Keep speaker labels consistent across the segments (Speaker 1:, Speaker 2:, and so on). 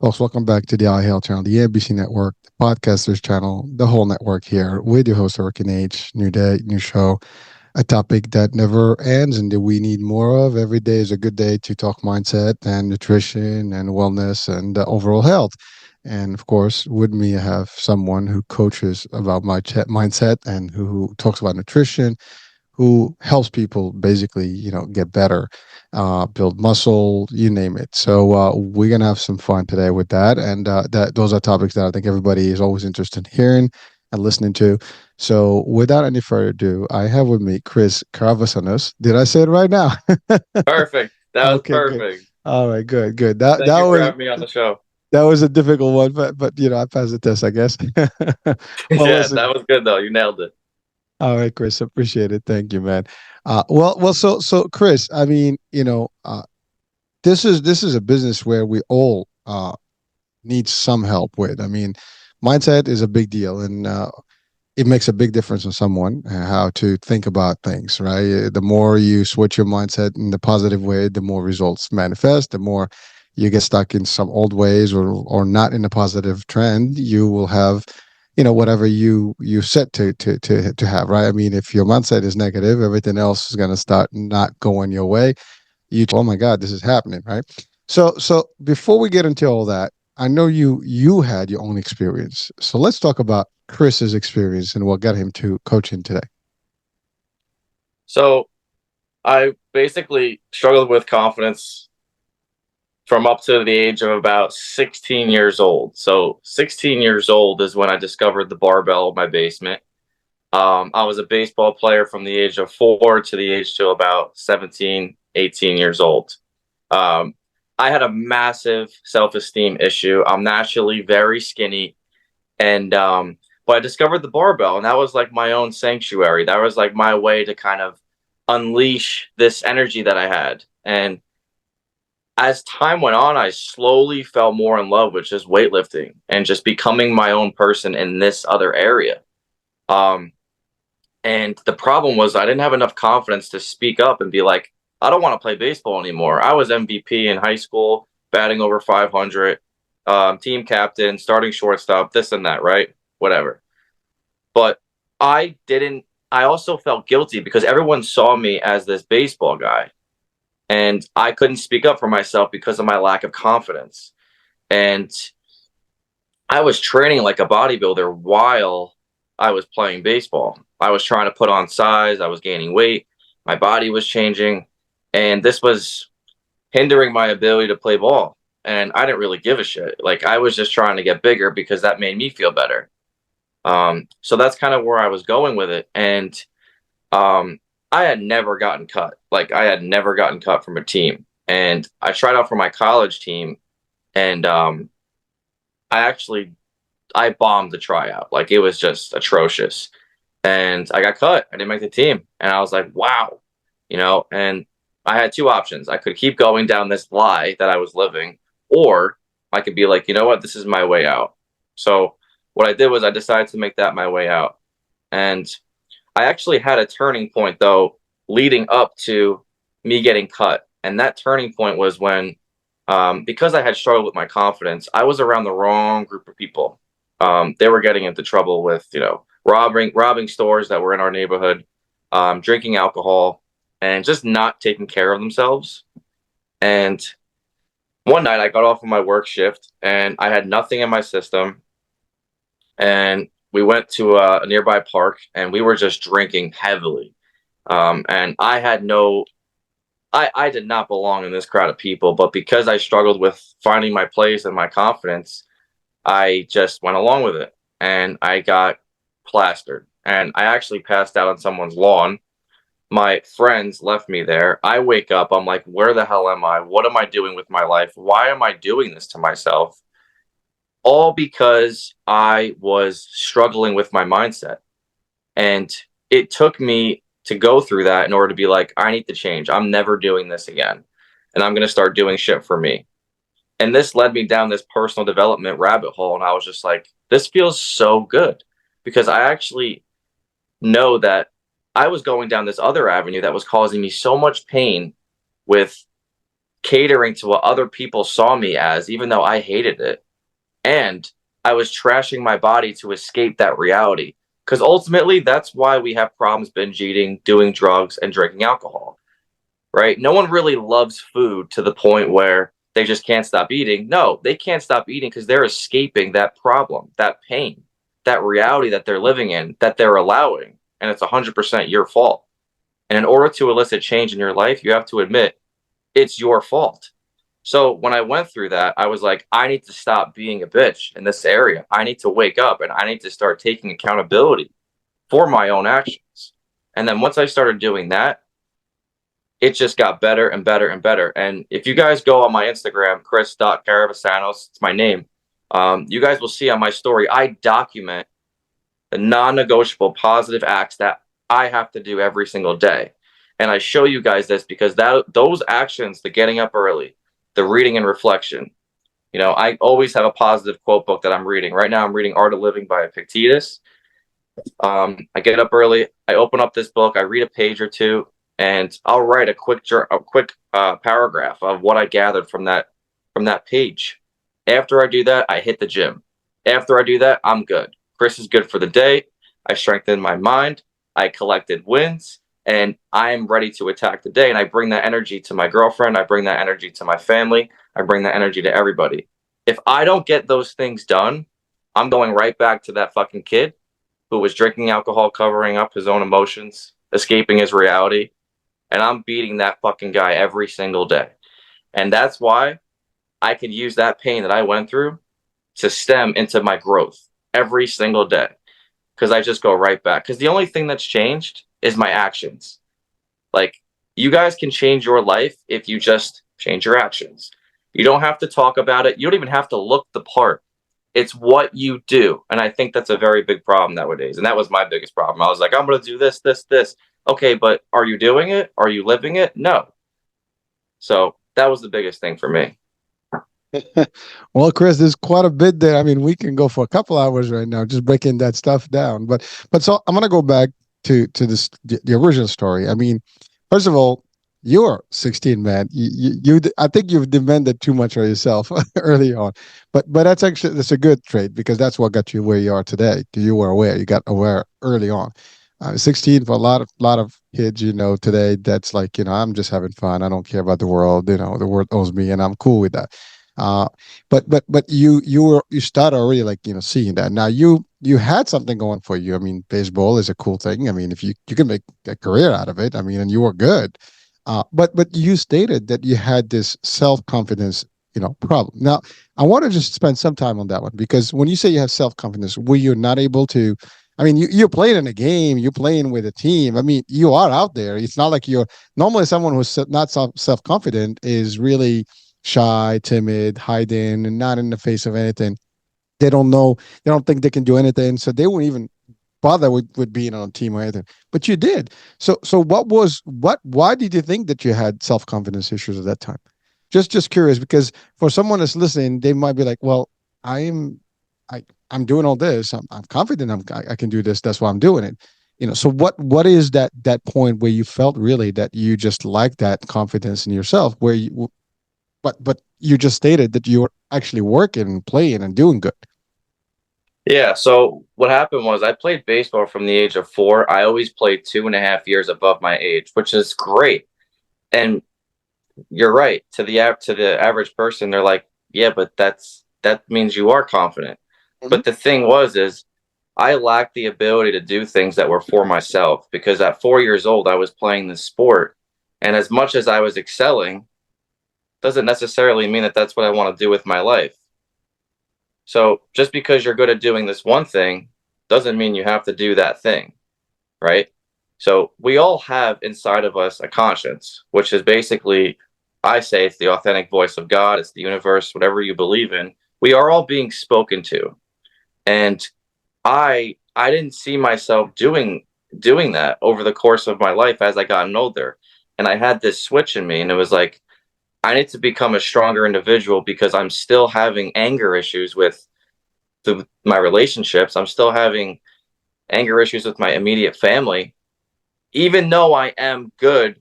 Speaker 1: Folks, welcome back to the iHealth channel, the ABC network, the podcasters channel, the whole network here with your host, Hurricane H. New day, new show, a topic that never ends and that we need more of. Every day is a good day to talk mindset and nutrition and wellness and overall health. And of course, with me, I have someone who coaches about my mindset and who talks about nutrition, who helps people basically, get better, build muscle, you name it. So we're gonna have some fun today with that, and that those are topics that I think everybody is always interested in hearing and listening to. So without any further ado, I have with me Chris Caravousanos. Did I say it right now?
Speaker 2: Perfect. That was
Speaker 1: Okay, good.
Speaker 2: perfect.
Speaker 1: All right, good, good. That
Speaker 2: Thank
Speaker 1: that
Speaker 2: you for
Speaker 1: was
Speaker 2: having me on the show.
Speaker 1: that was a difficult one, but I passed the test, I guess. Well,
Speaker 2: Yeah,
Speaker 1: listen.
Speaker 2: that was good though. You nailed it.
Speaker 1: All right, Chris, appreciate it. Thank you, man. Well, so Chris, I mean, this is a business where we all need some help with. I mean, mindset is a big deal, and it makes a big difference on someone how to think about things, right? The more you switch your mindset in the positive way, the more results manifest. The more you get stuck in some old ways or not in a positive trend, you will have whatever you set to have, right? I mean, if your mindset is negative, everything else is going to start not going your way. Oh my god, this is happening, right? So before we get into all that, I know you had your own experience, so let's talk about Chris's experience and what got him to coaching today.
Speaker 2: So I basically struggled with confidence from up to the age of about 16 years old. So 16 years old is when I discovered the barbell in my basement. I was a baseball player from the age of 4 to the age to about 17, 18 years old. Um, I had a massive self-esteem issue. I'm naturally very skinny, and but I discovered the barbell, and that was like my own sanctuary. That was like my way to kind of unleash this energy that I had. And as time went on, I slowly fell more in love with just weightlifting and just becoming my own person in this other area. Um, and the problem was I didn't have enough confidence to speak up and be like, I don't want to play baseball anymore. I was MVP in high school, batting over 500, team captain, starting shortstop, this and that, right? Whatever. But I didn't, I also felt guilty because everyone saw me as this baseball guy. And I couldn't speak up for myself because of my lack of confidence. And I was training like a bodybuilder while I was playing baseball. I was trying to put on size, I was gaining weight, my body was changing, and this was hindering my ability to play ball. And I didn't really give a shit. Like I was just trying to get bigger because that made me feel better. So that's kind of where I was going with it. And um, I had never gotten cut. Like I had never gotten cut from a team. And I tried out for my college team, and I actually I bombed the tryout. Like it was just atrocious. And I got cut. I didn't make the team. And I was like, wow, and I had two options. I could keep going down this lie that I was living, or I could be like, you know what, this is my way out. So what I did was I decided to make that my way out. And I actually had a turning point though, leading up to me getting cut. And that turning point was when, because I had struggled with my confidence, I was around the wrong group of people. They were getting into trouble with, robbing stores that were in our neighborhood, drinking alcohol, and just not taking care of themselves. And one night I got off of my work shift and I had nothing in my system. And we went to a nearby park and we were just drinking heavily. And I did not belong in this crowd of people, but because I struggled with finding my place and my confidence, I just went along with it and I got plastered. And I actually passed out on someone's lawn. My friends left me there. I wake up, I'm like, where the hell am I? What am I doing with my life? Why am I doing this to myself? All because I was struggling with my mindset. And it took me to go through that in order to be like, I need to change. I'm never doing this again. And I'm going to start doing shit for me. And this led me down this personal development rabbit hole. And I was just like, this feels so good because I actually know that I was going down this other avenue that was causing me so much pain with catering to what other people saw me as, even though I hated it. And I was trashing my body to escape that reality. Because ultimately, that's why we have problems binge eating, doing drugs, and drinking alcohol, right? No one really loves food to the point where they just can't stop eating. No, they can't stop eating because they're escaping that problem, that pain, that reality that they're living in, that they're allowing. And it's 100% your fault. And in order to elicit change in your life, you have to admit it's your fault. So when I went through that, I was like, I need to stop being a bitch in this area. I need to wake up and I need to start taking accountability for my own actions. And then once I started doing that, it just got better and better and better. And if you guys go on my Instagram, chris.caravousanos, it's my name, you guys will see on my story, I document the non-negotiable positive acts that I have to do every single day. And I show you guys this because those actions, the getting up early, the reading and reflection, I always have a positive quote book that I'm reading. Right now I'm reading Art of Living by Epictetus. I get up early, I open up this book, I read a page or two, and I'll write a quick paragraph of what I gathered from that page. After I do that, I hit the gym. After I do that, I'm good. Chris is good for the day. I strengthened my mind. I collected wins, and I'm ready to attack the day. And I bring that energy to my girlfriend. I bring that energy to my family. I bring that energy to everybody. If I don't get those things done, I'm going right back to that fucking kid who was drinking alcohol, covering up his own emotions, escaping his reality. And I'm beating that fucking guy every single day. And that's why I can use that pain that I went through to stem into my growth every single day. Because I just go right back. Because the only thing that's changed is my actions. Like, you guys can change your life if you just change your actions. You don't have to talk about it. You don't even have to look the part. It's what you do. And I think that's a very big problem nowadays. And that was my biggest problem. I was like, I'm going to do this, this, this. Okay, but are you doing it? Are you living it? No. So that was the biggest thing for me.
Speaker 1: Well, Chris, there's quite a bit there. I mean, we can go for a couple hours right now just breaking that stuff down. But so I'm gonna go back to this the original story. I mean, first of all, you're 16, man. I think you've demanded too much of yourself early on, but that's a good trait because that's what got you where you are today. You were aware. You got aware early on. 16 for a lot of kids, today. That's like, I'm just having fun. I don't care about the world. The world owes me, and I'm cool with that. Uh, but you started already like seeing that. Now you had something going for you. I mean, baseball is a cool thing. I mean, if you can make a career out of it, I mean, and you were good. But you stated that you had this self confidence problem. Now I want to just spend some time on that one because when you say you have self confidence, were you not able to? I mean, you're playing in a game, you're playing with a team. I mean, you are out there. It's not like you're normally someone who's not self confident is really shy, timid, hiding, and not in the face of anything. They don't know, they don't think they can do anything. So they wouldn't even bother with being on a team or anything. But you did. So why did you think that you had self-confidence issues at that time? Just curious, because for someone that's listening, they might be like, well, I'm I I'm doing all this. I'm confident I can do this. That's why I'm doing it. So what is that point where you felt really that you just like that confidence in yourself where you but you just stated that you were actually working and playing and doing good.
Speaker 2: Yeah, so what happened was I played baseball from the age of 4. I always played 2.5 years above my age, which is great. And you're right. To the average person, they're like, yeah, but that means you are confident.
Speaker 1: Mhm.
Speaker 2: But the thing is I lacked the ability to do things that were for myself because at 4 years old I was playing this sport, and as much as I was excelling, doesn't necessarily mean that that's what I want to do with my life. So just because you're good at doing this one thing doesn't mean you have to do that thing, right? So we all have inside of us a conscience, which is basically, I say it's the authentic voice of God, it's the universe, whatever you believe in. We are all being spoken to. And I didn't see myself doing that over the course of my life as I got older. And I had this switch in me, and it was like, I need to become a stronger individual because I'm still having anger issues with my relationships. I'm still having anger issues with my immediate family, even though I am good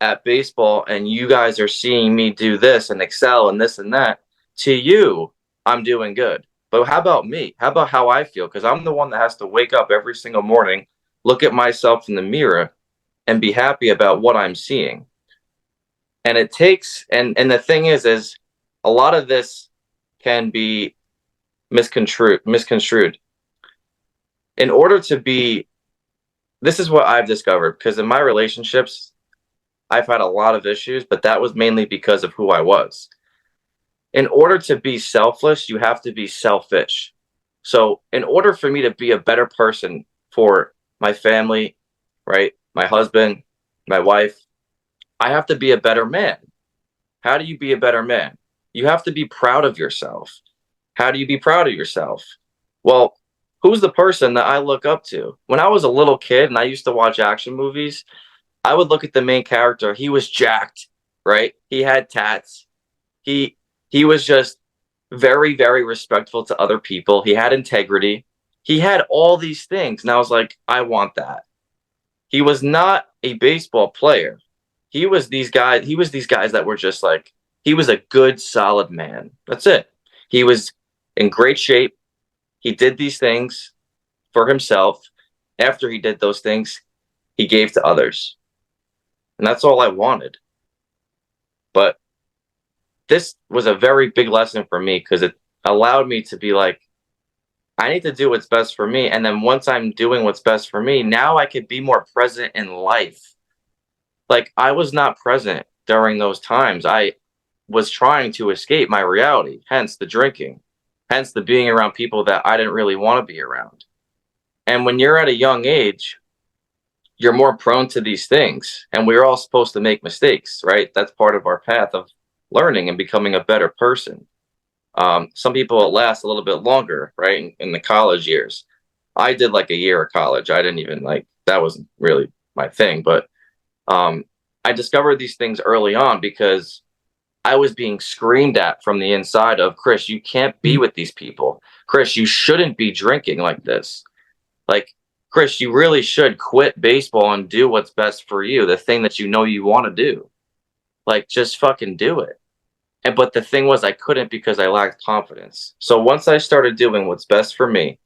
Speaker 2: at baseball and you guys are seeing me do this and excel and this and that, to you, I'm doing good. But how about me? How about how I feel? Because I'm the one that has to wake up every single morning, look at myself in the mirror, and be happy about what I'm seeing. And it takes, and the thing is a lot of this can be misconstrued. In order to be, this is what I've discovered because in my relationships, I've had a lot of issues, but that was mainly because of who I was. In order to be selfless, you have to be selfish. So, in order for me to be a better person for my family, right, my husband, my wife, I have to be a better man. How do you be a better man? You have to be proud of yourself. How do you be proud of yourself? Well, who's the person that I look up to? When I was a little kid and I used to watch action movies, I would look at the main character. He was jacked, right? He had tats. He he was just very, very respectful to other people. He had integrity. He had all these things. And I was like, I want that. He was not a baseball player. He was these guys that were just like, he was a good, solid man. That's it. He was in great shape. He did these things for himself. After he did those things, he gave to others. And that's all I wanted. But this was a very big lesson for me because it allowed me to be like, I need to do what's best for me. And then once I'm doing what's best for me, now I could be more present in life. Like I was not present during those times. I was trying to escape my reality, hence the drinking, hence the being around people that I didn't really want to be around. And when you're at a young age, you're more prone to these things. And we're all supposed to make mistakes, right? That's part of our path of learning and becoming a better person. Some people it lasts a little bit longer, right? In the college years. I did like a year of college. I didn't even like that wasn't really my thing, but I discovered these things early on because I was being screamed at from the inside of Chris, you can't be with these people. Chris, you shouldn't be drinking like this. Like, Chris, you really should quit baseball and do what's best for you, the thing that you know you want to do. Like, just fucking do it. And but the thing was I couldn't because I lacked confidence. So once I started doing what's best for me,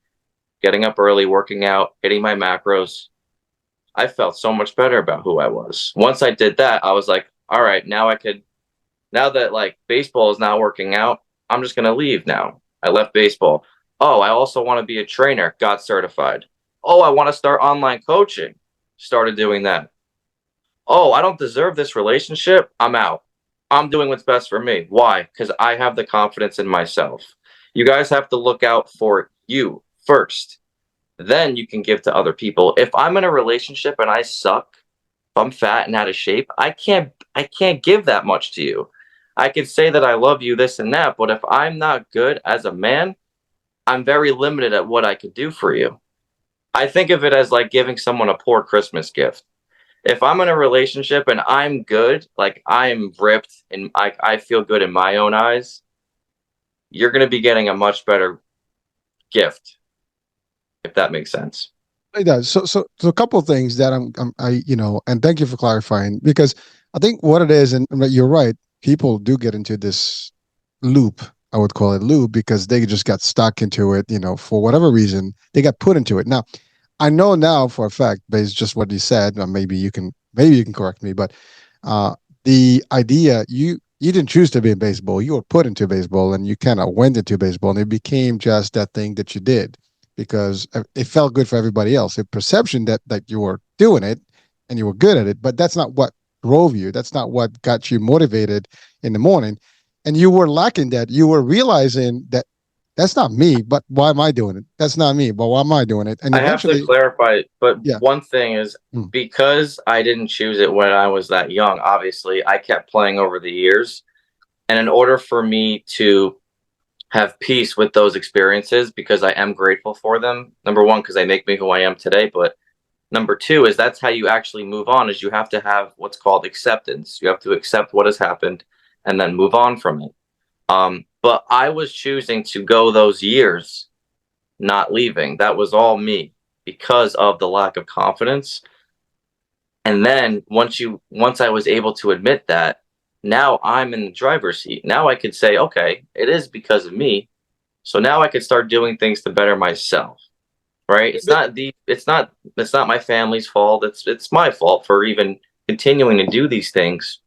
Speaker 2: getting up early, working out, hitting my macros, I felt so much better about who I was. Once I did that, I was like, all right, now that like baseball is not working out, I'm just gonna leave now. I left baseball. Oh, I also want to be a trainer, got certified. Oh, I want to start online coaching. Started doing that. Oh, I don't deserve this relationship. I'm out. I'm doing what's best for me. Why? Because I have the confidence in myself. You guys have to look out for you first. Then you can give to other people. If I'm in a relationship and I suck, if I'm fat and out of shape, I can't give that much to you. I could say that I love you, this and that, but if I'm not good as a man, I'm very limited at what I could do for you. I think of it as like giving someone a poor Christmas gift. If I'm in a relationship and I'm good, like I'm ripped and I feel good in my own eyes, you're going to be getting a much better gift, if that makes sense.
Speaker 1: It does. So a couple of things that and thank you for clarifying because I think what it is, and you're right, people do get into this loop. I would call it loop because they just got stuck into it, for whatever reason, they got put into it. Now, I know now for a fact, based just what you said, maybe you can correct me, but the idea you didn't choose to be in baseball, you were put into baseball, and you kind of went into baseball, and it became just that thing that you did because it felt good for everybody else. A perception that you were doing it and you were good at it, but that's not what drove you. That's not what got you motivated in the morning. And you were lacking that. You were realizing that that's not me, but why am I doing it? That's not me, but why am I doing it? And
Speaker 2: I have to
Speaker 1: eventually,
Speaker 2: clarify, but
Speaker 1: yeah.
Speaker 2: one thing is
Speaker 1: Mm.
Speaker 2: because I didn't choose it when I was that young, obviously, I kept playing over the years. And in order for me to have peace with those experiences, because I am grateful for them, number one, because they make me who I am today. But number two is that's how you actually move on, is you have to have what's called acceptance. You have to accept what has happened and then move on from it. But I was choosing to go those years not leaving. That was all me because of the lack of confidence. And then once I was able to admit that, now I'm in the driver's seat. Now I could say, okay, it is because of me. So now I could start doing things to better myself. Right? It's not my family's fault. It's my fault for even continuing to do these things.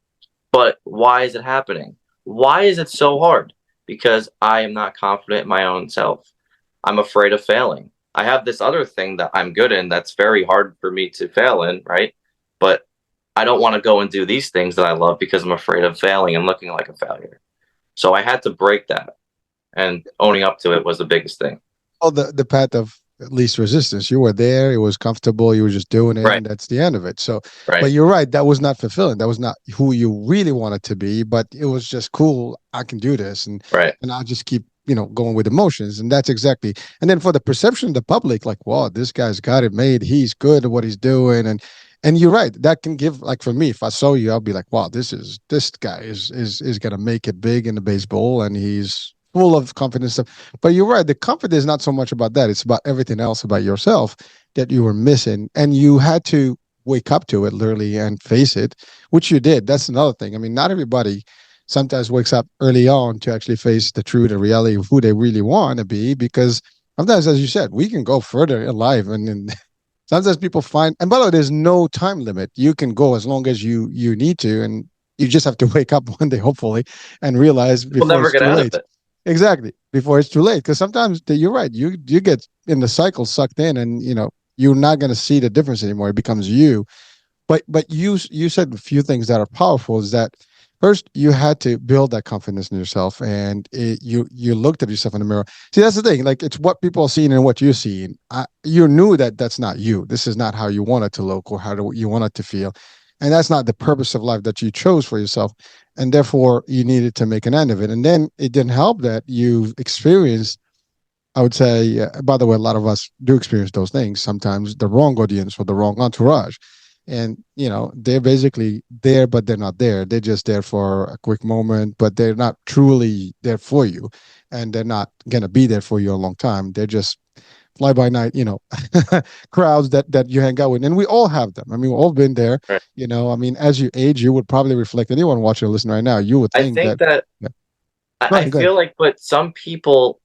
Speaker 2: But why is it happening? Why is it so hard? Because I am not confident in my own self. I'm afraid of failing. I have this other thing that I'm good in that's very hard for me to fail in, right? But I don't want to go and do these things that I love because I'm afraid of failing and looking like a failure. So I had to break that, and owning up to it was the biggest thing.
Speaker 1: Oh, the path of least resistance. You were there. It was comfortable. You were just doing it,
Speaker 2: Right,
Speaker 1: and that's the end of it. So, but
Speaker 2: right,
Speaker 1: you're right. That was not fulfilling. That was not who you really wanted to be. But it was just cool. I can do this,
Speaker 2: right.
Speaker 1: and I'll just keep going with emotions. And that's exactly. And then for the perception of the public, like, wow, this guy's got it made. He's good at what he's doing, and you're right. That can give, like, for me, if I saw you, I'll be like, wow, this guy is gonna make it big in the baseball, and he's full of confidence. But you're right. The confidence is not so much about that. It's about everything else about yourself that you were missing. And you had to wake up to it literally and face it, which you did. That's another thing. I mean, not everybody sometimes wakes up early on to actually face the truth, the reality of who they really want to be. Because sometimes, as you said, we can go further in life. And sometimes people find, and by the way, there's no time limit. You can go as long as you need to. And you just have to wake up one day, hopefully, and realize
Speaker 2: We'll
Speaker 1: before
Speaker 2: never
Speaker 1: it's
Speaker 2: get
Speaker 1: too
Speaker 2: out of
Speaker 1: late.
Speaker 2: it.
Speaker 1: Exactly. Before it's too late. Because sometimes you're right. You get in the cycle sucked in, and you're not going to see the difference anymore. It becomes you. But you said a few things that are powerful. Is that first you had to build that confidence in yourself, and you looked at yourself in the mirror. See, that's the thing. Like, it's what people are seeing and what you're seeing. You knew that that's not you. This is not how you want it to look or how you want it to feel, and that's not the purpose of life that you chose for yourself. And therefore, you needed to make an end of it. And then it didn't help that you've experienced, I would say, by the way, a lot of us do experience those things, sometimes the wrong audience or the wrong entourage. And, they're basically there, but they're not there. They're just there for a quick moment, but they're not truly there for you. And they're not going to be there for you a long time. They're just fly by night, crowds that you hang out with. And we all have them. I mean, we've all been there.
Speaker 2: Right.
Speaker 1: I mean, as you age, you would probably reflect, anyone watching or listening right now, you would
Speaker 2: I
Speaker 1: think
Speaker 2: think
Speaker 1: that.
Speaker 2: that
Speaker 1: Yeah. Go
Speaker 2: I
Speaker 1: ahead, go ahead.
Speaker 2: feel like, but some people,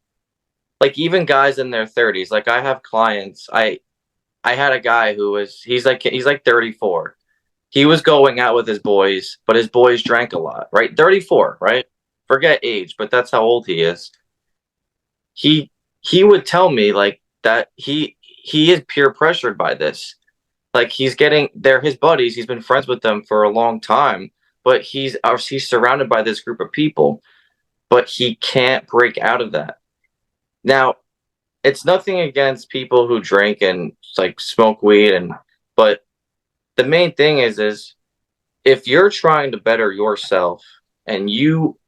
Speaker 2: like even guys in their 30s, like I have clients. I had a guy who was he's like 34. He was going out with his boys, but his boys drank a lot, right? 34, right? Forget age, but that's how old he is. He would tell me like that he is peer pressured by this. Like they're his buddies, he's been friends with them for a long time, but he's surrounded by this group of people, but he can't break out of that. Now, it's nothing against people who drink and like smoke weed but the main thing is if you're trying to better yourself and you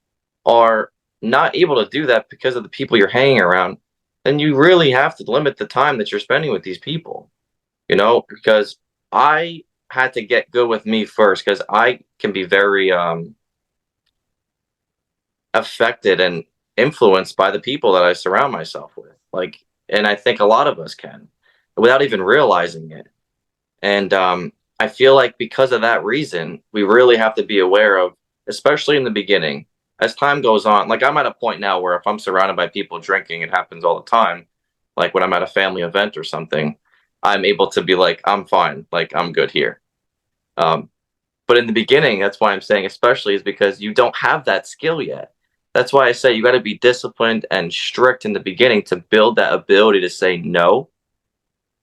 Speaker 2: are not able to do that because of the people you're hanging around, then you really have to limit the time that you're spending with these people, because I had to get good with me first because I can be very affected and influenced by the people that I surround myself with. Like, and I think a lot of us can without even realizing it. And I feel like because of that reason, we really have to be aware of, especially in the beginning, as time goes on. Like, I'm at a point now where if I'm surrounded by people drinking, it happens all the time. Like when I'm at a family event or something, I'm able to be like, I'm fine, like I'm good here. Um, but in the beginning, that's why I'm saying, especially, is because you don't have that skill yet. That's why I say you got to be disciplined and strict in the beginning to build that ability to say no.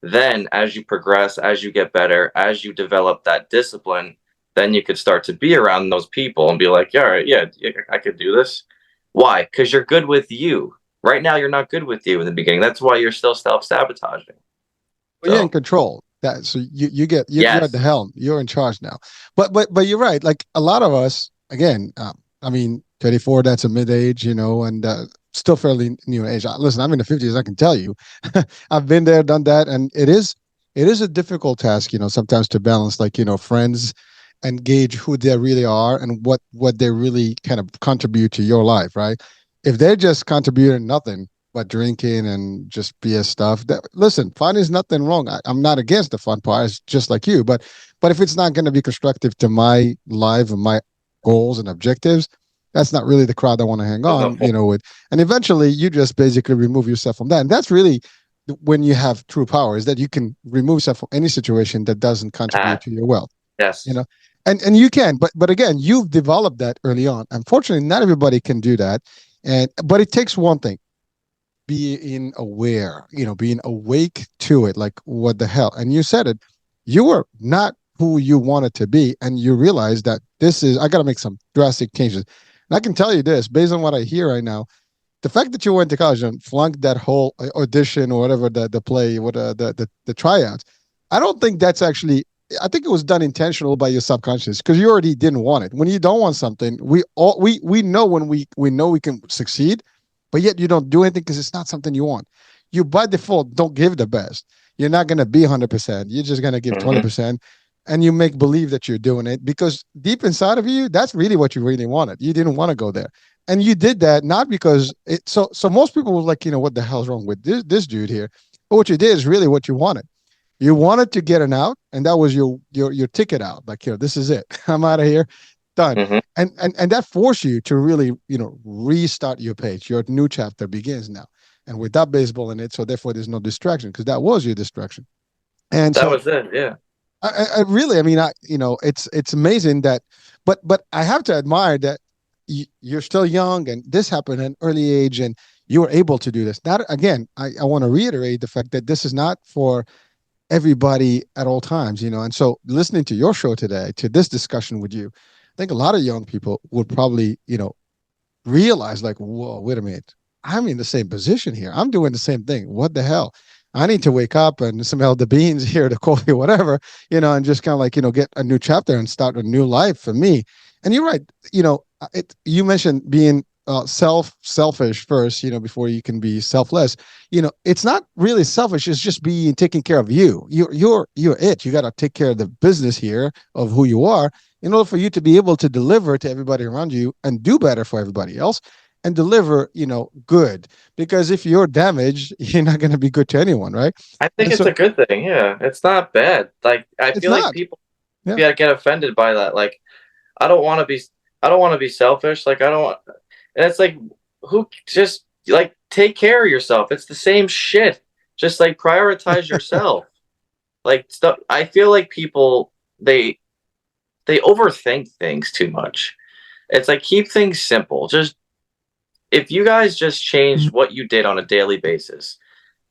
Speaker 2: Then, as you progress, as you get better, as you develop that discipline, then you could start to be around those people and be like, yeah, all right, yeah, I could do this. Why? Because you're good with you. Right now, you're not good with you in the beginning. That's why you're still self sabotaging.
Speaker 1: Well, you're in
Speaker 2: So,
Speaker 1: control. That so you get you're at the
Speaker 2: yes,
Speaker 1: helm. You're in charge now. But you're right. Like a lot of us, again. I mean, 34. That's a mid age, and still fairly new age. Listen, I'm in the 50s. I can tell you, I've been there, done that, and it is a difficult task. Sometimes to balance, like, friends, and gauge who they really are and what they really kind of contribute to your life, right? If they're just contributing nothing, but drinking and just BS stuff. That listen, fun is nothing wrong. I'm not against the fun part. It's just like you, but if it's not going to be constructive to my life and my goals and objectives, that's not really the crowd I want to hang
Speaker 2: There's no
Speaker 1: on,
Speaker 2: point.
Speaker 1: with. And eventually, you just basically remove yourself from that, and that's really when you have true power is that you can remove yourself from any situation that doesn't contribute
Speaker 2: Ah,
Speaker 1: to your wealth. You know,
Speaker 2: yes.
Speaker 1: and you can, but again, you've developed that early on. Unfortunately, not everybody can do that, and but it takes one thing: being aware, being awake to it. Like, what the hell? And you said it. You were not who you wanted to be, and you realize that this is. I got to make some drastic changes. And I can tell you this, based on what I hear right now, the fact that you went to college and flunked that whole audition or whatever the play, what the tryouts, I don't think that's actually. I think it was done intentional by your subconscious because you already didn't want it. When you don't want something, we know when we know we can succeed, but yet you don't do anything because it's not something you want. You by default don't give the best. You're not gonna be 100%. You're just gonna give
Speaker 2: Hmm.
Speaker 1: 20%, and you make believe that you're doing it because deep inside of you, that's really what you really wanted. You didn't want to go there, and you did that not because it. So most people were like, what the hell's wrong with this dude here? But what you did is really what you wanted. You wanted to get an out, and that was your ticket out. Like, this is it. I'm out of here, done.
Speaker 2: Hmm.
Speaker 1: And that forced you to really, restart your page. Your new chapter begins now, and without baseball in it, so therefore there's no distraction because that was your distraction. And
Speaker 2: That
Speaker 1: so
Speaker 2: was it. Yeah.
Speaker 1: I really, I mean, it's amazing that, but I have to admire that you're still young, and this happened at an early age, and you were able to do this. Not again, I want to reiterate the fact that this is not for everybody at all times, And so listening to your show today, to this discussion with you, I think a lot of young people would probably, realize like, whoa, wait a minute. I'm in the same position here. I'm doing the same thing. What the hell? I need to wake up and smell the beans here, the coffee, whatever, and just kind of like, get a new chapter and start a new life for me. And you're right. You mentioned being selfish first, before you can be selfless. It's not really selfish. It's just being taking care of you. You're it. You got to take care of the business here of who you are in order for you to be able to deliver to everybody around you and do better for everybody else and deliver, good. Because if you're damaged, you're not going to be good to anyone, right?
Speaker 2: I think
Speaker 1: And
Speaker 2: it's
Speaker 1: so
Speaker 2: a good thing. Yeah. It's not bad. Like, I
Speaker 1: it's
Speaker 2: feel like
Speaker 1: not.
Speaker 2: people
Speaker 1: Yeah.
Speaker 2: get offended by that. Like, I don't want to be, I don't want to be selfish. Like, I don't want, and it's like, who just like take care of yourself? It's the same shit. Just like prioritize yourself. Like, stuff. I feel like people, they overthink things too much. It's like, keep things simple. Just, if you guys just changed what you did on a daily basis,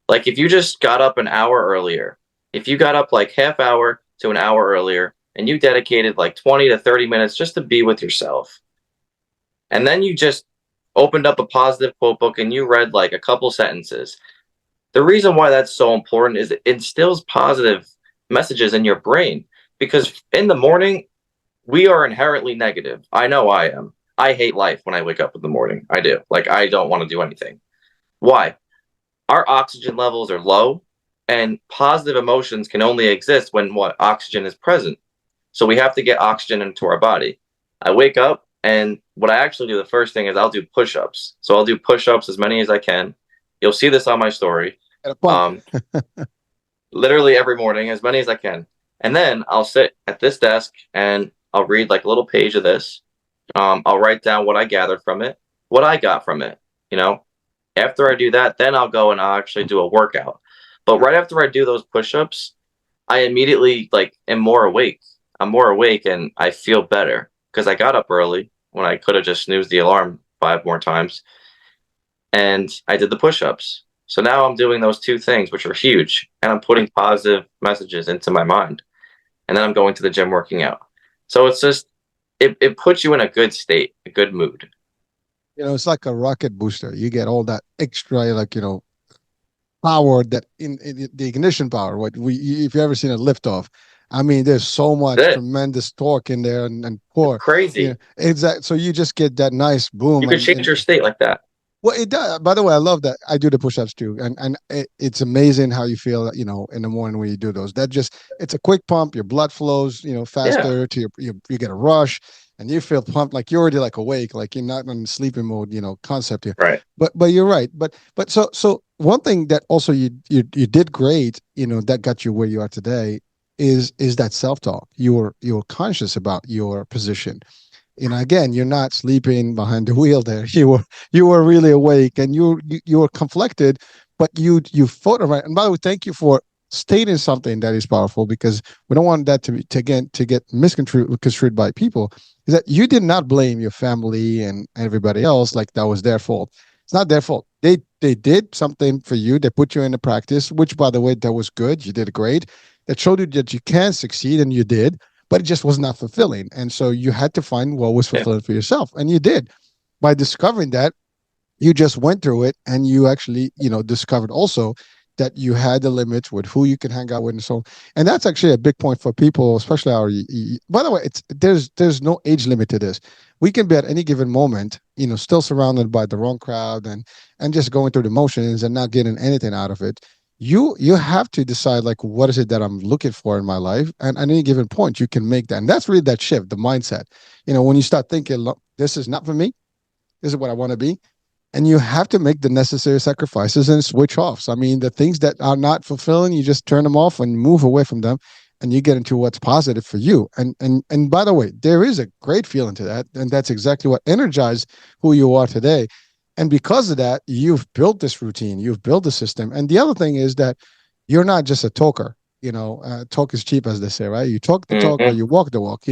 Speaker 2: like if you just got up an hour earlier, if you got up like half hour to an hour earlier and you dedicated like 20 to 30 minutes just to be with yourself, and then you just opened up a positive quote book and you read like a couple sentences. The reason why that's so important is it instills positive messages in your brain, because in the morning we are inherently negative. I know I am. I hate life when I wake up in the morning. I do. Like, I don't want to do anything. Why? Our oxygen levels are low, and positive emotions can only exist when what oxygen is present. So we have to get oxygen into our body. I wake up, and what I actually do, the first thing is I'll do push-ups. So I'll do push-ups as many as I can. You'll see this on my story.
Speaker 1: At a pump.
Speaker 2: Um, Literally every morning, as many as I can. And then I'll sit at this desk and I'll read like a little page of this. I'll write down what I gathered from it, what I got from it. You know, after I do that, then I'll go and I'll actually do a workout. But right after I do those push-ups, I immediately like am more awake. I'm more awake and I feel better because I got up early when I could have just snoozed the alarm 5 more times, and I did the push-ups. So now I'm doing those two things, which are huge, and I'm putting positive messages into my mind. And then I'm going to the gym working out. So it's just, it puts you in a good state, a good mood.
Speaker 1: It's like a rocket booster. You get all that extra, like, power that in the ignition power. What we, if you ever seen a liftoff, I mean, there's so much
Speaker 2: That's it.
Speaker 1: tremendous torque in there and
Speaker 2: It's
Speaker 1: pour.
Speaker 2: crazy.
Speaker 1: Exactly. So you just get that nice
Speaker 2: You
Speaker 1: boom
Speaker 2: could
Speaker 1: and
Speaker 2: change your state like that.
Speaker 1: well, it does. By the way, I love that. I do the push-ups too, and it's amazing how you feel, in the morning when you do those. That just it's a quick pump. Your blood flows,
Speaker 2: Yeah.
Speaker 1: faster to you get a rush. and you feel pumped, like you're already like awake, like you're not in sleeping mode, concept here.
Speaker 2: Right.
Speaker 1: But you're right. But so one thing that also you did great, that got you where you are today is that self-talk. You're conscious about your position. Again, you're not sleeping behind the wheel there. You were really awake, and you were conflicted, but you fought right. And by the way, thank you for stating something that is powerful, because we don't want that to get misconstrued by people. Is that you did not blame your family and everybody else like that was their fault. It's not their fault. They did something for you. They put you into practice, which, by the way, that was good. You did great. That showed you that you can succeed, and you did, but it just was not fulfilling. And so you had to find what was
Speaker 2: Yeah.
Speaker 1: fulfilling for yourself. And you did. By discovering that, you just went through it, and you actually, discovered also that you had the limits with who you can hang out with and so on. And that's actually a big point for people, especially our, by the way, there's no age limit to this. We can be at any given moment, still surrounded by the wrong crowd, and just going through the motions and not getting anything out of it. You have to decide, like, what is it that I'm looking for in my life, and at any given point you can make that. And that's really that shift, the mindset. When you start thinking, look, this is not for me, this is what I want to be, and you have to make the necessary sacrifices and switch off. So, I mean, the things that are not fulfilling, you just turn them off and move away from them, and you get into what's positive for you. And by the way, there is a great feeling to that, and that's exactly what energized who you are today. And because of that, you've built this routine, you've built the system. And the other thing is that you're not just a talker. Talk is cheap, as they say, right? You talk the talk, but
Speaker 2: Mm-hmm.
Speaker 1: you walk the walk.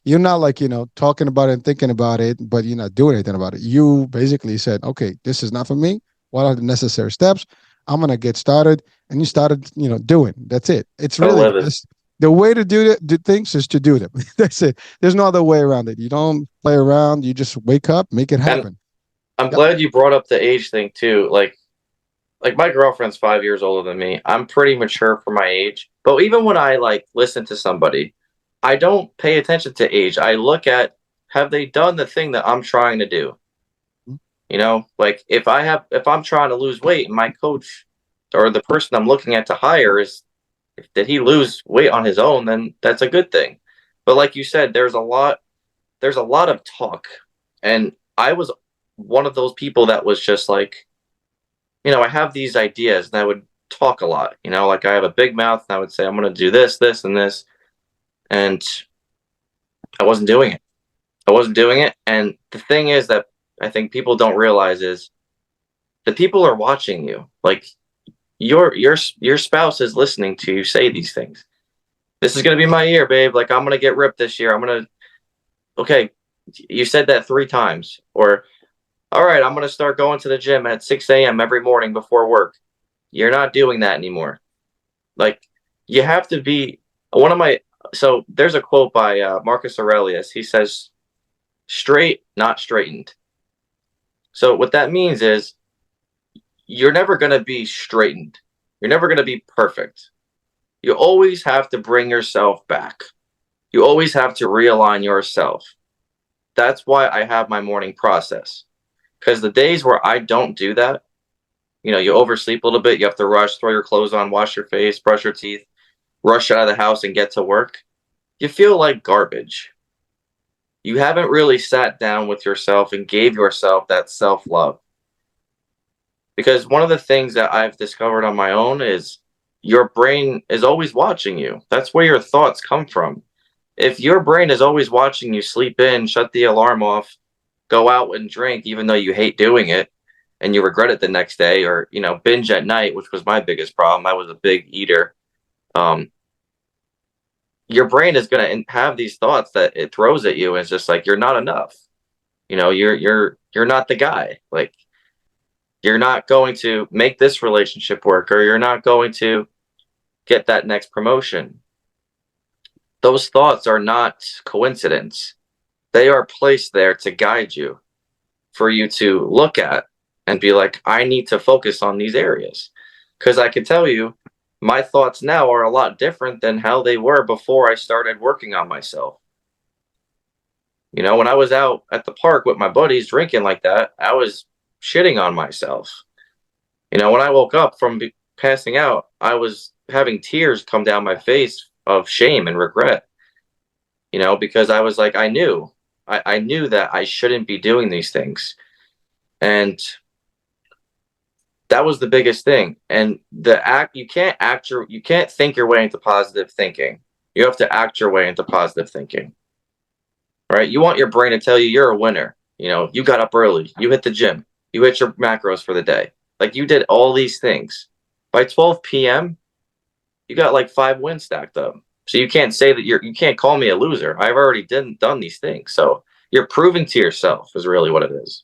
Speaker 1: You're not like, talking about it and thinking about it, but you're not doing anything about it. You basically said, okay, this is not for me. What are the necessary steps? I'm going to get started. And you started, doing. That's it. It's
Speaker 2: I
Speaker 1: really
Speaker 2: live it.
Speaker 1: the way to do things is to do them. That's it. There's no other way around it. You don't play around. You just wake up, make it
Speaker 2: And
Speaker 1: happen.
Speaker 2: I'm
Speaker 1: Yep.
Speaker 2: glad you brought up the age thing too. Like my girlfriend's 5 years older than me. I'm pretty mature for my age. But even when I like listen to somebody, I don't pay attention to age. I look at, have they done the thing that I'm trying to do? Like if I'm trying to lose weight and my coach or the person I'm looking at to hire is, if did he lose weight on his own, then that's a good thing. But like you said, there's a lot of talk. And I was one of those people that was just like, I have these ideas and I would talk a lot. Like I have a big mouth and I would say, I'm going to do this, this, and this. And I wasn't doing it. I wasn't doing it. And the thing is that I think people don't realize is the people are watching you. Like your spouse is listening to you say these things. This is going to be my year, babe. Like I'm going to get ripped this year. Okay, you said that 3 times. Or, all right, I'm going to start going to the gym at 6 a.m. every morning before work. You're not doing that anymore. Like, you have to be one of my. So there's a quote by Marcus Aurelius. He says, straight, not straightened. So what that means is you're never going to be straightened. You're never going to be perfect. You always have to bring yourself back. You always have to realign yourself. That's why I have my morning process. Because the days where I don't do that, you oversleep a little bit, you have to rush, throw your clothes on, wash your face, brush your teeth, rush out of the house and get to work, you feel like garbage. You haven't really sat down with yourself and gave yourself that self-love. Because one of the things that I've discovered on my own is your brain is always watching you. That's where your thoughts come from. If your brain is always watching you sleep in, shut the alarm off, go out and drink, even though you hate doing it and you regret it the next day, or, binge at night, which was my biggest problem. I was a big eater. Um, your brain is going to have these thoughts that it throws at you. And it's just like, you're not enough. You're not the guy. Like, you're not going to make this relationship work, or you're not going to get that next promotion. Those thoughts are not coincidence. They are placed there to guide you, for you to look at and be like, I need to focus on these areas. Because I can tell you, my thoughts now are a lot different than how they were before I started working on myself. When I was out at the park with my buddies drinking like that, I was shitting on myself. When I woke up from passing out, I was having tears come down my face of shame and regret, because I was like, I knew I knew that I shouldn't be doing these things. And that was the biggest thing. And you can't think your way into positive thinking. You have to act your way into positive thinking. Right? You want your brain to tell you you're a winner. You know, you got up early, you hit the gym, you hit your macros for the day. Like you did all these things. By 12 p.m., you got like 5 wins stacked up. So you can't say that you can't call me a loser. I've already done these things. So you're proving to yourself is really what it is.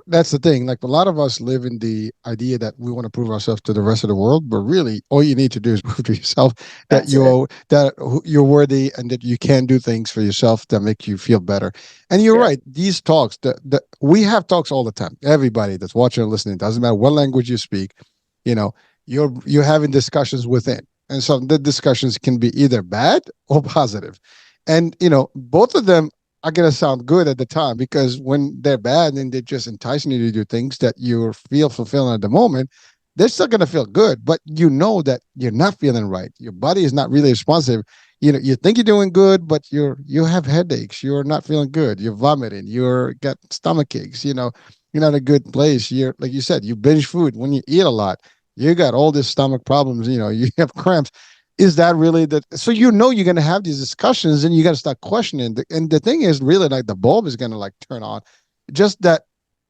Speaker 1: That's the thing. Like a lot of us live in the idea that we want to prove ourselves to the rest of the world, but really, all you need to do is prove to yourself that
Speaker 2: That's it.
Speaker 1: you're worthy and that you can do things for yourself that make you feel better. And you're
Speaker 2: Yeah.
Speaker 1: right. These talks, we have talks all the time. Everybody that's watching and listening, doesn't matter what language you speak, you know, you're having discussions within, and so the discussions can be either bad or positive, and both of them are gonna sound good at the time because when they're bad and they're just enticing you to do things that you feel fulfilling at the moment, they're still gonna feel good. But you know that you're not feeling right. Your body is not really responsive. You think you're doing good, but you have headaches. You're not feeling good. You're vomiting. You're got stomach aches. You're not in a good place. You're like you said, you binge food when you eat a lot. You got all these stomach problems. You have cramps. Is that really the so you're going to have these discussions and you got to start questioning and the thing is really like the bulb is going to like turn on, just that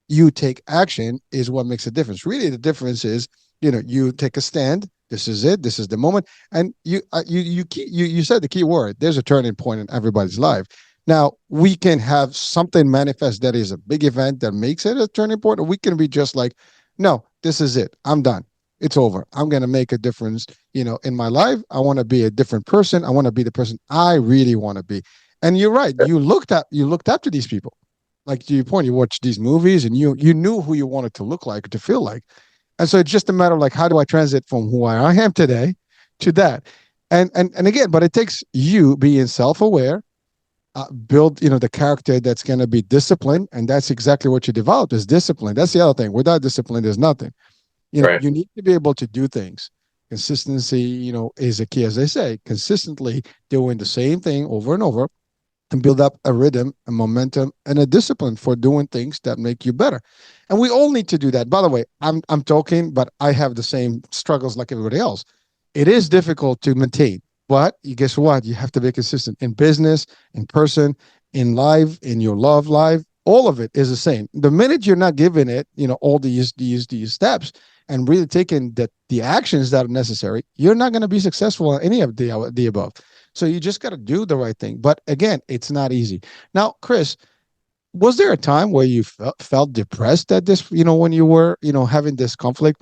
Speaker 1: you take action is what makes a difference. Really the difference is you take a stand. This is it. This is the moment. And you said the key word. There's a turning point in everybody's life. Now we can have something manifest that is a big event that makes it a turning point, or we can be just like, no, this is it. I'm done. It's over. I'm going to make a difference, in my life. I want to be a different person. I want to be the person I really want to be. And you're right. You looked up to these people. Like to your point, you watched these movies and you knew who you wanted to look like or to feel like. And so it's just a matter of like, how do I transit from who I am today to that? And again, but it takes you being self-aware, build the character that's going to be disciplined, and that's exactly what you develop is discipline. That's the other thing. Without discipline, there's nothing.
Speaker 2: Right.
Speaker 1: You need to be able to do things. Consistency, is a key, as they say, consistently doing the same thing over and over and build up a rhythm, a momentum, and a discipline for doing things that make you better. And we all need to do that. By the way, I'm talking, but I have the same struggles like everybody else. It is difficult to maintain, but you guess what? You have to be consistent in business, in person, in life, in your love life. All of it is the same. The minute you're not giving it, all these steps and really taking the actions that are necessary, you're not going to be successful in any of the above. So you just got to do the right thing. But again, it's not easy. Now, Chris, was there a time where you felt depressed at this, when you were, having this conflict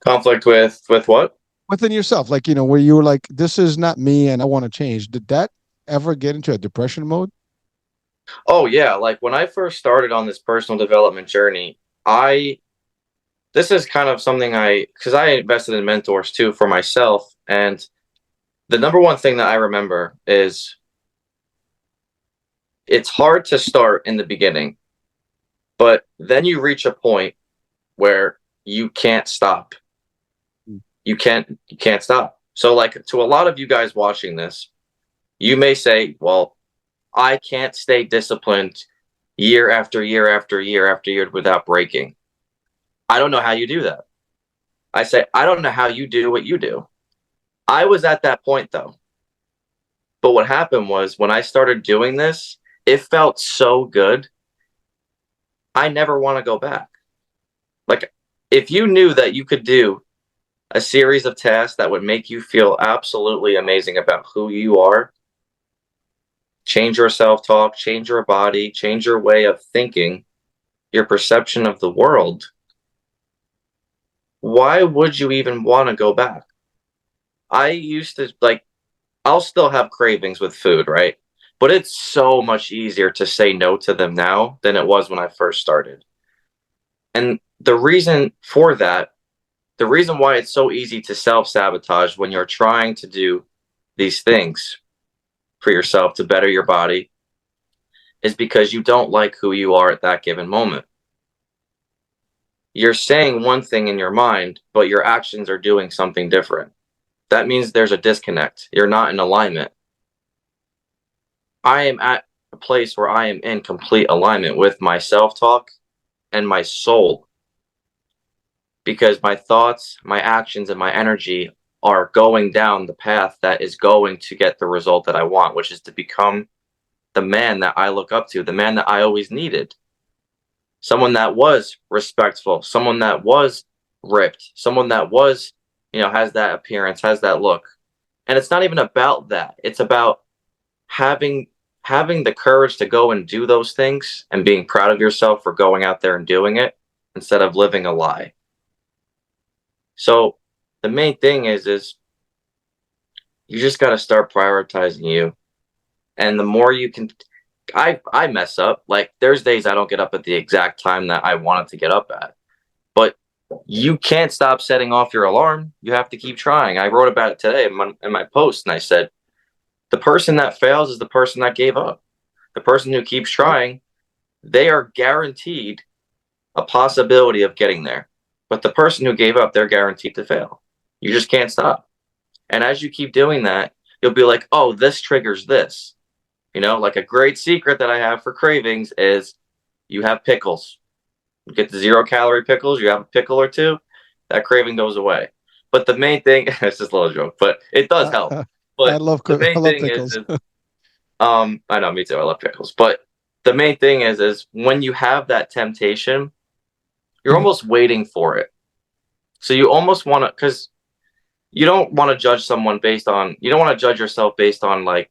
Speaker 2: Conflict with what?
Speaker 1: within yourself, like, where you were like, this is not me and I want to change. Did that ever get into a depression mode?
Speaker 2: Oh yeah, like when I first started on this personal development journey, I this is kind of something because I invested in mentors too for myself, and the number one thing that I remember is it's hard to start in the beginning, but then you reach a point where you can't stop. You can't stop. So like to a lot of you guys watching this, you may say, "Well, I can't stay disciplined year after year after year after year without breaking." I don't know how you do that. I say, I don't know how you do what you do. I was at that point though. But what happened was when I started doing this, it felt so good. I never want to go back. Like, if you knew that you could do a series of tasks that would make you feel absolutely amazing about who you are, change your self talk, change your body, change your way of thinking, your perception of the world, why would you even want to go back? I used to like, I'll still have cravings with food, right? But it's so much easier to say no to them now than it was when I first started. And the reason for that, the reason why it's so easy to self sabotage when you're trying to do these things for yourself to better your body is because you don't like who you are at that given moment. You're saying one thing in your mind, but your actions are doing something different. That means there's a disconnect. You're not in alignment. I am at a place where I am in complete alignment with my self talk and my soul, because my thoughts, my actions, and my energy are going down the path that is going to get the result that I want, which is to become the man that I look up to, the man that I always needed. Someone that was respectful, someone that was ripped, someone that was, has that appearance, has that look. And it's not even about that. It's about having having the courage to go and do those things and being proud of yourself for going out there and doing it instead of living a lie. So the main thing is you just got to start prioritizing you. And the more you can, I mess up. Like there's days I don't get up at the exact time that I wanted to get up at. But you can't stop setting off your alarm. You have to keep trying. I wrote about it today in my post, and I said the person that fails is the person that gave up. The person who keeps
Speaker 1: Yep.
Speaker 2: trying, they are guaranteed a possibility of getting there. But the person who gave up, they're guaranteed to fail. You just can't stop. And as you keep doing that, you'll be like, oh, this triggers this. Like a great secret that I have for cravings is you have pickles. You get the 0-calorie pickles, you have a pickle or two, that craving goes away. But the main thing, it's just a little joke, but it does help.
Speaker 1: I
Speaker 2: But
Speaker 1: love
Speaker 2: the
Speaker 1: I
Speaker 2: main
Speaker 1: love
Speaker 2: thing
Speaker 1: pickles.
Speaker 2: I know, me too, I love pickles. But the main thing is when you have that temptation, you're almost waiting for it. So you almost want to, because you don't want to judge someone you don't want to judge yourself based on like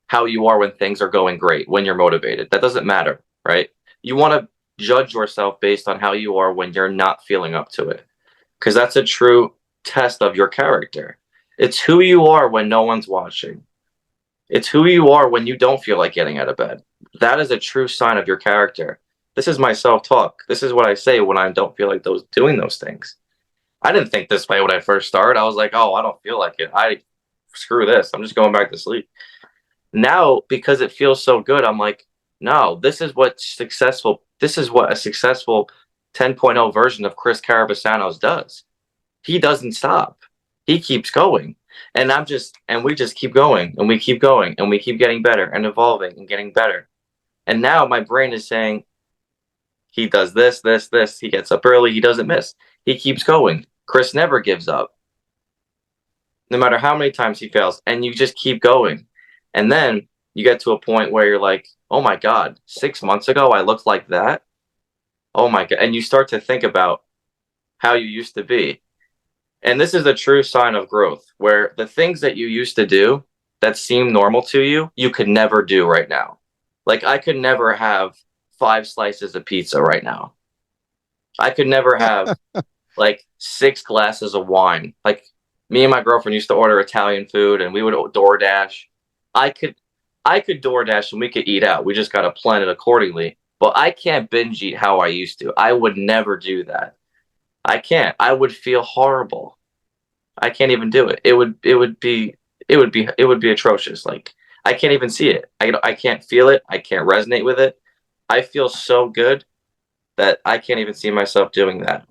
Speaker 2: how you are when things are going great, when you're motivated. That doesn't matter, right? You want to judge yourself based on how you are when you're not feeling up to it, because that's a true test of your character. It's who you are when no one's watching. It's who you are when you don't feel like getting out of bed. That is a true sign of your character. This is my self-talk. This is what I say when I don't feel like doing those things. I didn't think this way when I first started. I was like, oh, I don't feel like it. Screw this. I'm just going back to sleep. Now, because it feels so good, I'm like, no, this is what a successful 10.0 version of Chris Caravousanos does. He doesn't stop. He keeps going. And we just keep going and we keep going and we keep getting better and evolving and getting better. And now my brain is saying, he does this, this, this. He gets up early. He doesn't miss. He keeps going. Chris never gives up, no matter how many times he fails. And you just keep going. And then you get to a point where you're like, oh my God, 6 months ago, I looked like that. Oh my God. And you start to think about how you used to be. And this is a true sign of growth, where the things that you used to do that seem normal to you, you could never do right now. Like I could never have 5 slices of pizza right now. I could never have like 6 glasses of wine. Like me and my girlfriend used to order Italian food and we would DoorDash. I could DoorDash and we could eat out. We just got to plan it accordingly. But I can't binge eat how I used to. I would never do that. I can't. I would feel horrible. I can't even do it. It would be atrocious. Like I can't even see it. I can't feel it. I can't resonate with it. I feel so good that I can't even see myself doing that.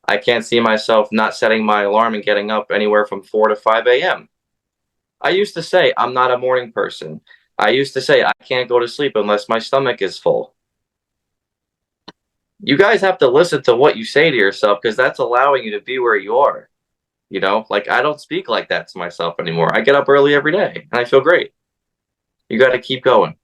Speaker 2: I can't see myself not setting my alarm and getting up anywhere from 4 to 5 a.m. I used to say I'm not a morning person. I used to say I can't go to sleep unless my stomach is full. You guys have to listen to what you say to yourself, because that's allowing you to be where you are. Like I don't speak like that to myself anymore. I get up early every day and I feel great. You got to keep going.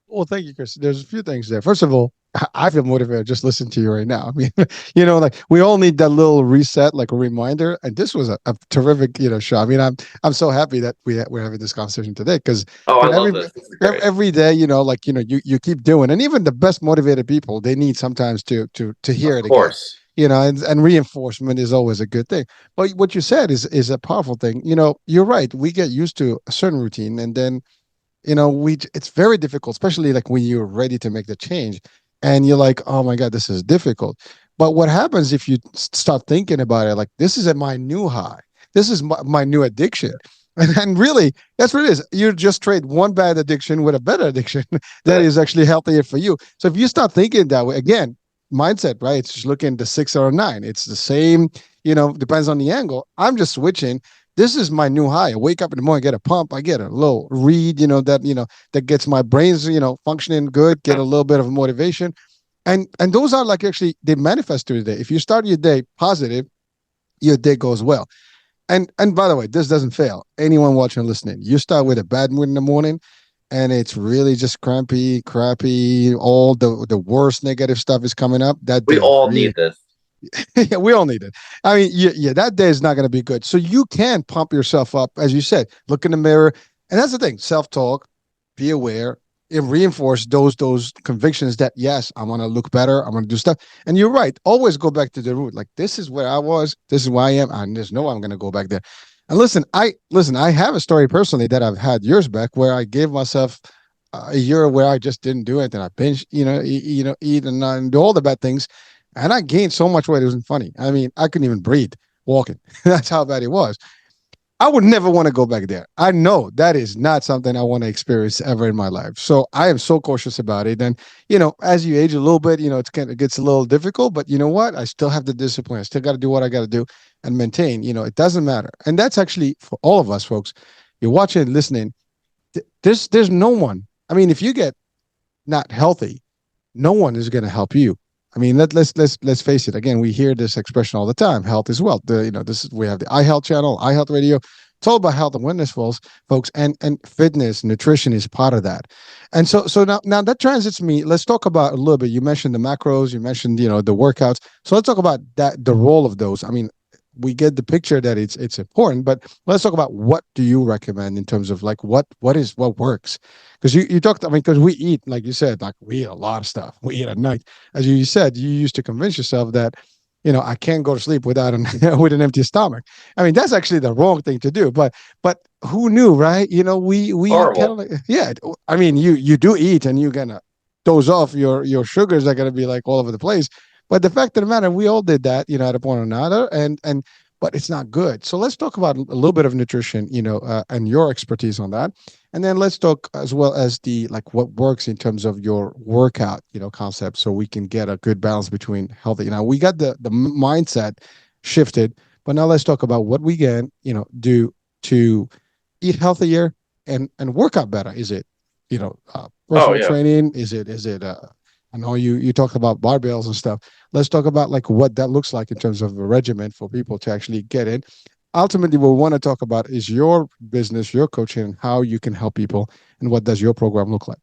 Speaker 1: Well, thank you, Chris. There's a few things there. First of all, I feel motivated just listen to you right now. I mean, like we all need that little reset, like a reminder. And this was a terrific, show. I mean, I'm so happy that we're having this conversation today because
Speaker 2: Oh, I love
Speaker 1: every
Speaker 2: this. This is great.
Speaker 1: every day, you keep doing, and even the best motivated people, they need sometimes to hear
Speaker 2: Of
Speaker 1: it again.
Speaker 2: course.
Speaker 1: And reinforcement is always a good thing. But what you said is a powerful thing. You're right. We get used to a certain routine, and then it's very difficult, especially like when you're ready to make the change and you're like, oh my God, this is difficult. But what happens if you start thinking about it, like, this is my new high, this is my new addiction. And really, that's what it is. You just trade one bad addiction with a better addiction that
Speaker 2: Right.
Speaker 1: is actually healthier for you. So if you start thinking that way, again, mindset, right? It's just looking at the 6 or 9. It's the same, depends on the angle. I'm just switching this is my new high. I wake up in the morning, get a pump, I get a little read, that gets my brains, functioning good, get a little bit of motivation. And those are like actually they manifest through the day. If you start your day positive, your day goes well. And by the way, this doesn't fail. Anyone watching or listening, you start with a bad mood in the morning, and it's really just crampy, crappy. All the worst negative stuff is coming up. That
Speaker 2: We
Speaker 1: day
Speaker 2: all
Speaker 1: really,
Speaker 2: need this.
Speaker 1: yeah, we all need it. I mean, yeah, that day is not going to be good. So you can pump yourself up, as you said. Look in the mirror, and that's the thing. Self talk, be aware, and reinforce those convictions that yes, I'm going to look better. I'm going to do stuff. And you're right. Always go back to the root. Like this is where I was. This is where I am. And there's no way I'm going to go back there. And listen. I have a story personally that I've had years back where I gave myself a year where I just didn't do it, and I binge, eat and do all the bad things, and I gained so much weight. It wasn't funny. I mean, I couldn't even breathe walking. That's how bad it was. I would never want to go back there. I know that is not something I want to experience ever in my life. So I am so cautious about it. And as you age a little bit, it gets a little difficult. But you know what? I still have the discipline. I still got to do what I got to do and maintain. It doesn't matter. And that's actually for all of us, folks. You're watching and listening. There's no one. I mean, if you get not healthy, no one is going to help you. I mean, let's face it. Again, we hear this expression all the time. Health is wealth. This is we have the iHealth channel, iHealth radio. It's all about health and wellness, folks, and fitness, nutrition is part of that. And so now that transits me. Let's talk about a little bit. You mentioned the macros. You mentioned the workouts. So let's talk about that, the role of those. I mean, we get the picture that it's important, but let's talk about what do you recommend in terms of like what works, because you talked. I mean, because we eat, like you said, like we eat a lot of stuff. We eat at night, as you said. You used to convince yourself that I can't go to sleep without an with an empty stomach. I mean, that's actually the wrong thing to do. But who knew, right? We kind of
Speaker 2: Horrible.
Speaker 1: like, yeah. I mean, you do eat, and you're gonna doze off. Your sugars are gonna be like all over the place. But the fact of the matter, we all did that, at a point or another, and but it's not good. So let's talk about a little bit of nutrition, and your expertise on that, and then let's talk as well as the like what works in terms of your workout, concept, so we can get a good balance between healthy. Now we got the mindset shifted, but now let's talk about what we can, do to eat healthier and work out better. Is it,
Speaker 2: Oh
Speaker 1: personal
Speaker 2: yeah.
Speaker 1: training? Is it I know you talked about barbells and stuff. Let's talk about like what that looks like in terms of a regimen for people to actually get in. Ultimately, what we want to talk about is your business, your coaching, and how you can help people, and what does your program look like.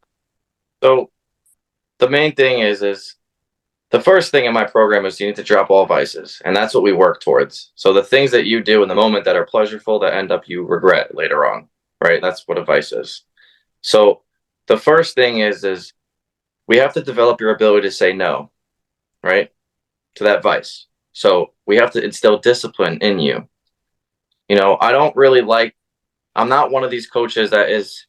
Speaker 2: So the main thing is the first thing in my program is you need to drop all vices, and that's what we work towards. So the things that you do in the moment that are pleasurable that end up you regret later on, right? That's what a vice is. So the first thing is we have to develop your ability to say no, right? To that vice. So we have to instill discipline in you. I don't really like, I'm not one of these coaches that is,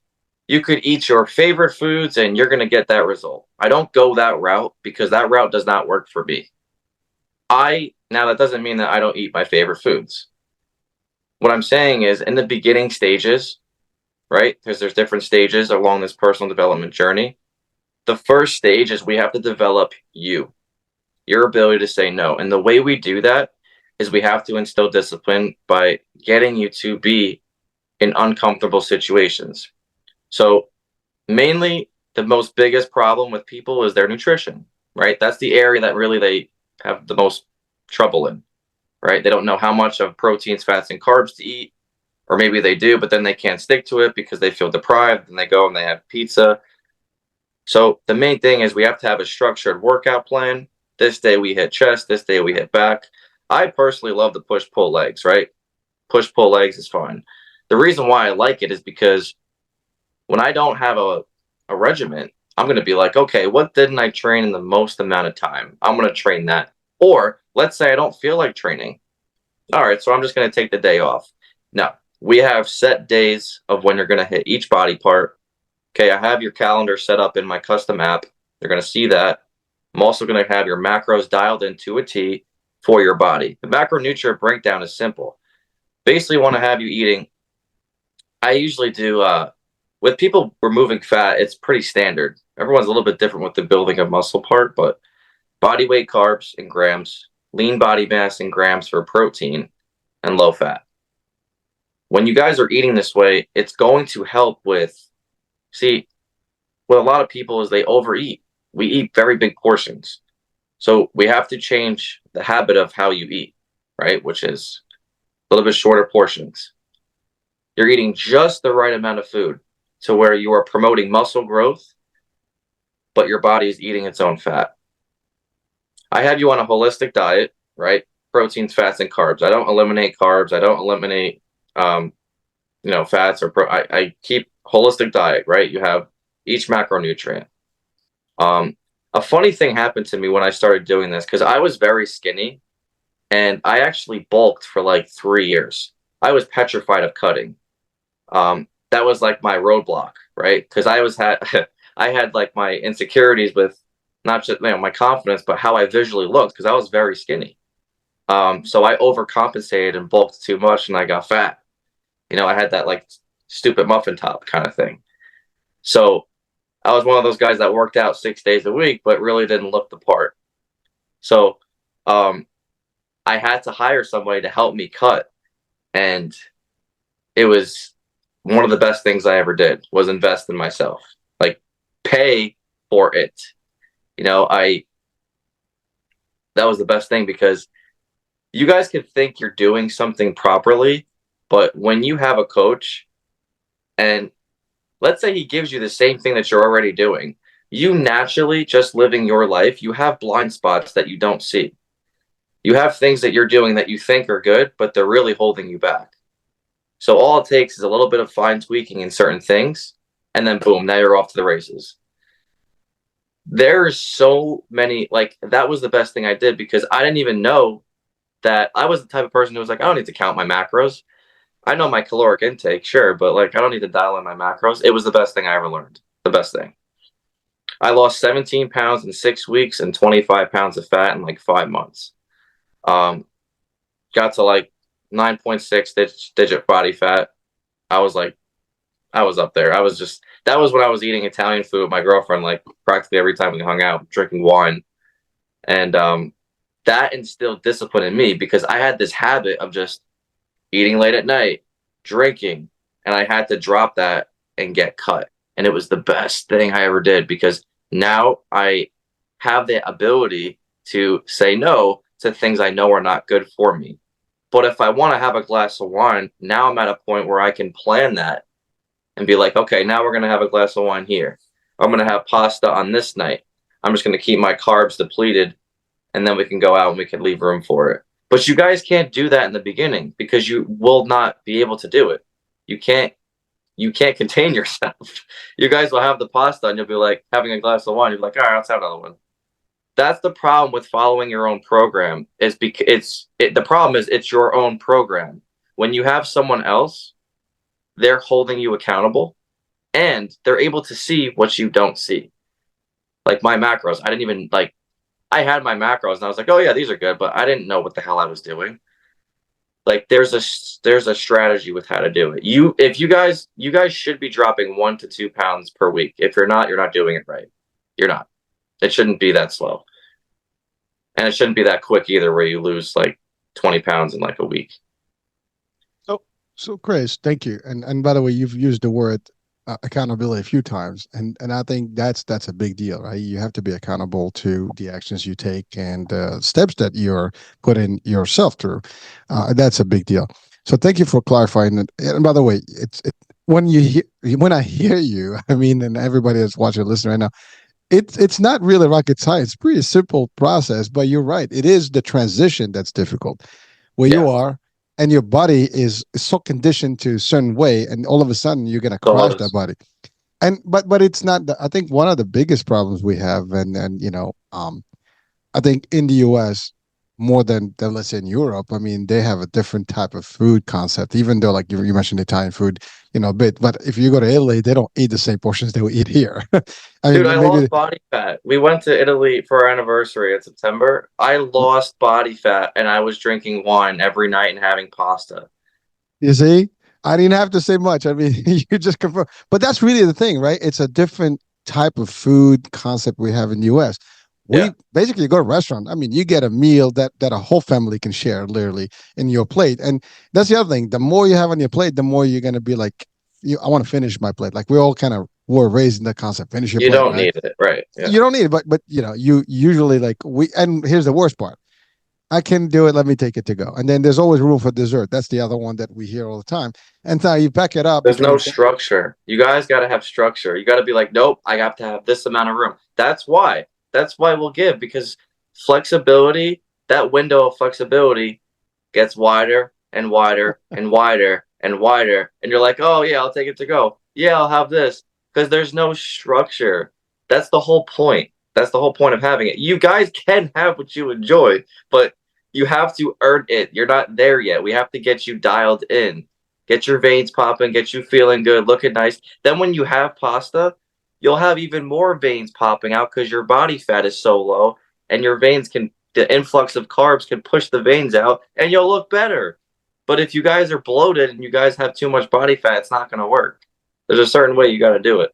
Speaker 2: you could eat your favorite foods and you're going to get that result. I don't go that route because that route does not work for me. Now that doesn't mean that I don't eat my favorite foods. What I'm saying is in the beginning stages, right? Because there's different stages along this personal development journey. The first stage is we have to develop your ability to say no. And the way we do that is we have to instill discipline by getting you to be in uncomfortable situations. So mainly the most biggest problem with people is their nutrition, right? That's the area that really they have the most trouble in, right? They don't know how much of proteins, fats, and carbs to eat, or maybe they do, but then they can't stick to it because they feel deprived and they go and they have pizza. So the main thing is we have to have a structured workout plan. This day we hit chest, this day we hit back. I personally love the push pull legs, right? Push pull legs is fun. The reason why I like it is because when I don't have a regiment, I'm going to be like, okay, what didn't I train in the most amount of time? I'm going to train that. Or let's say I don't feel like training. All right, so I'm just going to take the day off. No, we have set days of when you're going to hit each body part. Okay, I have your calendar set up in my custom app. You're going to see that. I'm also going to have your macros dialed into a T for your body. The macronutrient breakdown is simple. Basically, want to have you eating. I usually do, with people removing fat, it's pretty standard. Everyone's a little bit different with the building of muscle part, but body weight carbs in grams, lean body mass in grams for protein, and low fat. When you guys are eating this way, it's going to help with, see, what a lot of people is they overeat. We eat very big portions. So we have to change the habit of how you eat, right? Which is a little bit shorter portions. You're eating just the right amount of food to where you are promoting muscle growth, but your body is eating its own fat. I have you on a holistic diet, right? Proteins, fats, and carbs. I don't eliminate carbs. I don't eliminate, um, fats I keep holistic diet, right? You have each macronutrient. Um, a funny thing happened to me when I started doing this because I was very skinny and I actually bulked for like 3 years. I was petrified of cutting. That was like my roadblock, right? Because I had like my insecurities with not just my confidence, but how I visually looked because I was very skinny. So I overcompensated and bulked too much, and I got fat. I had that like stupid muffin top kind of thing. So I was one of those guys that worked out 6 days a week, but really didn't look the part. So um, I had to hire somebody to help me cut, and it was one of the best things I ever did was invest in myself, like pay for it. I that was the best thing because you guys could think you're doing something properly, but when you have a coach and let's say he gives you the same thing that you're already doing, you naturally just living your life, you have blind spots that you don't see. You have things that you're doing that you think are good, but they're really holding you back. So all it takes is a little bit of fine tweaking in certain things, and then boom, now you're off to the races. There's so many, like, that was the best thing I did because I didn't even know that I was the type of person who was like, I don't need to count my macros. I know my caloric intake, sure, but like, I don't need to dial in my macros. It was the best thing I ever learned. The best thing. I lost 17 pounds in 6 weeks and 25 pounds of fat in like 5 months. Um, got to like 9.6 digit body fat. I was like, I was up there. That was when I was eating Italian food with my girlfriend, like practically every time we hung out, drinking wine. And that instilled discipline in me because I had this habit of just eating late at night, drinking, and I had to drop that and get cut. And it was the best thing I ever did because now I have the ability to say no to things I know are not good for me. But if I want to have a glass of wine, now I'm at a point where I can plan that and be like, okay, now we're going to have a glass of wine here. I'm going to have pasta on this night. I'm just going to keep my carbs depleted and then we can go out and we can leave room for it. But you guys can't do that in the beginning because you will not be able to do it. You can't contain yourself. You guys will have the pasta and you'll be like having a glass of wine. You're like, all right, let's have another one. That's the problem with following your own program is because the problem is it's your own program. When you have someone else, they're holding you accountable and they're able to see what you don't see. Like my macros, I didn't even like, I had my macros and I was like, oh yeah, these are good, but I didn't know what the hell I was doing. Like there's a strategy with how to do it. You guys should be dropping 1 to 2 pounds per week. If you're not doing it right. You're not. It shouldn't be that slow. And it shouldn't be that quick either where you lose like 20 pounds in like a week.
Speaker 1: So Chris, thank you. And by the way, you've used the word accountability a few times, and I think that's a big deal, right? You have to be accountable to the actions you take and steps that you're putting yourself through. That's a big deal. So thank you for clarifying it. And by the way, when I hear you, I mean, and everybody that's watching, listening right now, it's not really rocket science. It's a pretty simple process, but you're right. It is the transition that's difficult. Where you
Speaker 2: Yeah.
Speaker 1: are and your body is so conditioned to a certain way, and all of a sudden you're gonna
Speaker 2: So
Speaker 1: crash that body. And but it's not. I think one of the biggest problems we have, and I think in the U.S. more than let's say in Europe. I mean, they have a different type of food concept. Even though, like you mentioned, Italian food, a bit. But if you go to Italy, they don't eat the same portions they will eat here. I
Speaker 2: dude,
Speaker 1: mean,
Speaker 2: I
Speaker 1: maybe
Speaker 2: lost body fat. We went to Italy for our anniversary in September. I lost body fat and I was drinking wine every night and having pasta.
Speaker 1: you see, I didn't have to say much. I mean, you just confirm. But that's really the thing, right? It's a different type of food concept we have in the U.S.
Speaker 2: Yeah.
Speaker 1: We basically go to a restaurant. I mean, you get a meal that a whole family can share literally in your plate. And that's the other thing. The more you have on your plate, the more you're gonna be like, I want to finish my plate. Like we all kind of were raised in the concept, finish your
Speaker 2: You
Speaker 1: plate,
Speaker 2: don't
Speaker 1: right?
Speaker 2: need it. Right. Yeah.
Speaker 1: You don't need it, but you usually like we. And here's the worst part: I can do it. Let me take it to go. And then there's always room for dessert. That's the other one that we hear all the time. And so you pack it up
Speaker 2: There's no
Speaker 1: between.
Speaker 2: structure. You guys got to have structure. You got to be like, nope, I have to have this amount of room. That's why. That's why we'll give, because flexibility, that window of flexibility gets wider and wider and wider and wider. And you're like, oh, yeah, I'll take it to go. Yeah, I'll have this, because there's no structure. That's the whole point. That's the whole point of having it. You guys can have what you enjoy, but you have to earn it. You're not there yet. We have to get you dialed in, get your veins popping, get you feeling good, looking nice. Then when you have pasta, you'll have even more veins popping out because your body fat is so low, and your veins can, the influx of carbs can push the veins out, and you'll look better. But if you guys are bloated and you guys have too much body fat, it's not going to work. There's a certain way you got to do it.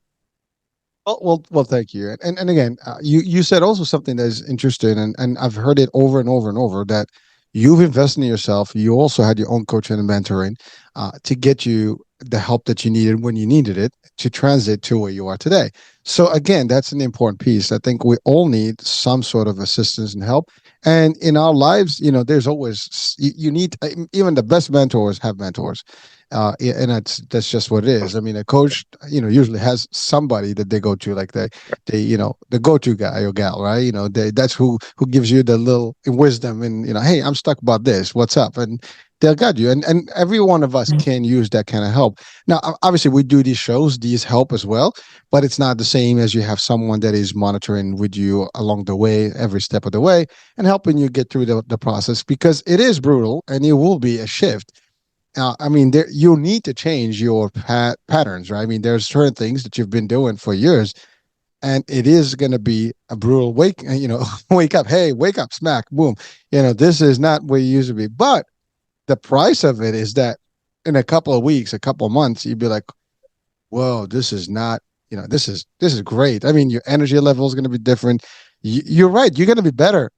Speaker 1: Well, thank you. And again, you said also something that is interesting, and I've heard it over and over and over that you've invested in yourself. You also had your own coaching and mentoring to get you the help that you needed when you needed it to transit to where you are today. So again, that's an important piece. I think we all need some sort of assistance and help. And in our lives, there's always you need even the best mentors have mentors. And that's just what it is. I mean, a coach, usually has somebody that they go to, like the go-to guy or gal, right? That's who gives you the little wisdom, and hey, I'm stuck about this. What's up? And they'll guide you. And every one of us can use that kind of help. Now, obviously, we do these shows, these help as well, but it's not the same as you have someone that is monitoring with you along the way, every step of the way, and helping you get through the process, because it is brutal and it will be a shift. I mean, you need to change your patterns, right? I mean, there's certain things that you've been doing for years, and it is going to be a brutal wake up, hey, wake up, smack, boom. This is not where you used to be. But the price of it is that in a couple of weeks, a couple of months, you'd be like, whoa, this is not, this is great. I mean, your energy level is going to be different. You're right. You're going to be better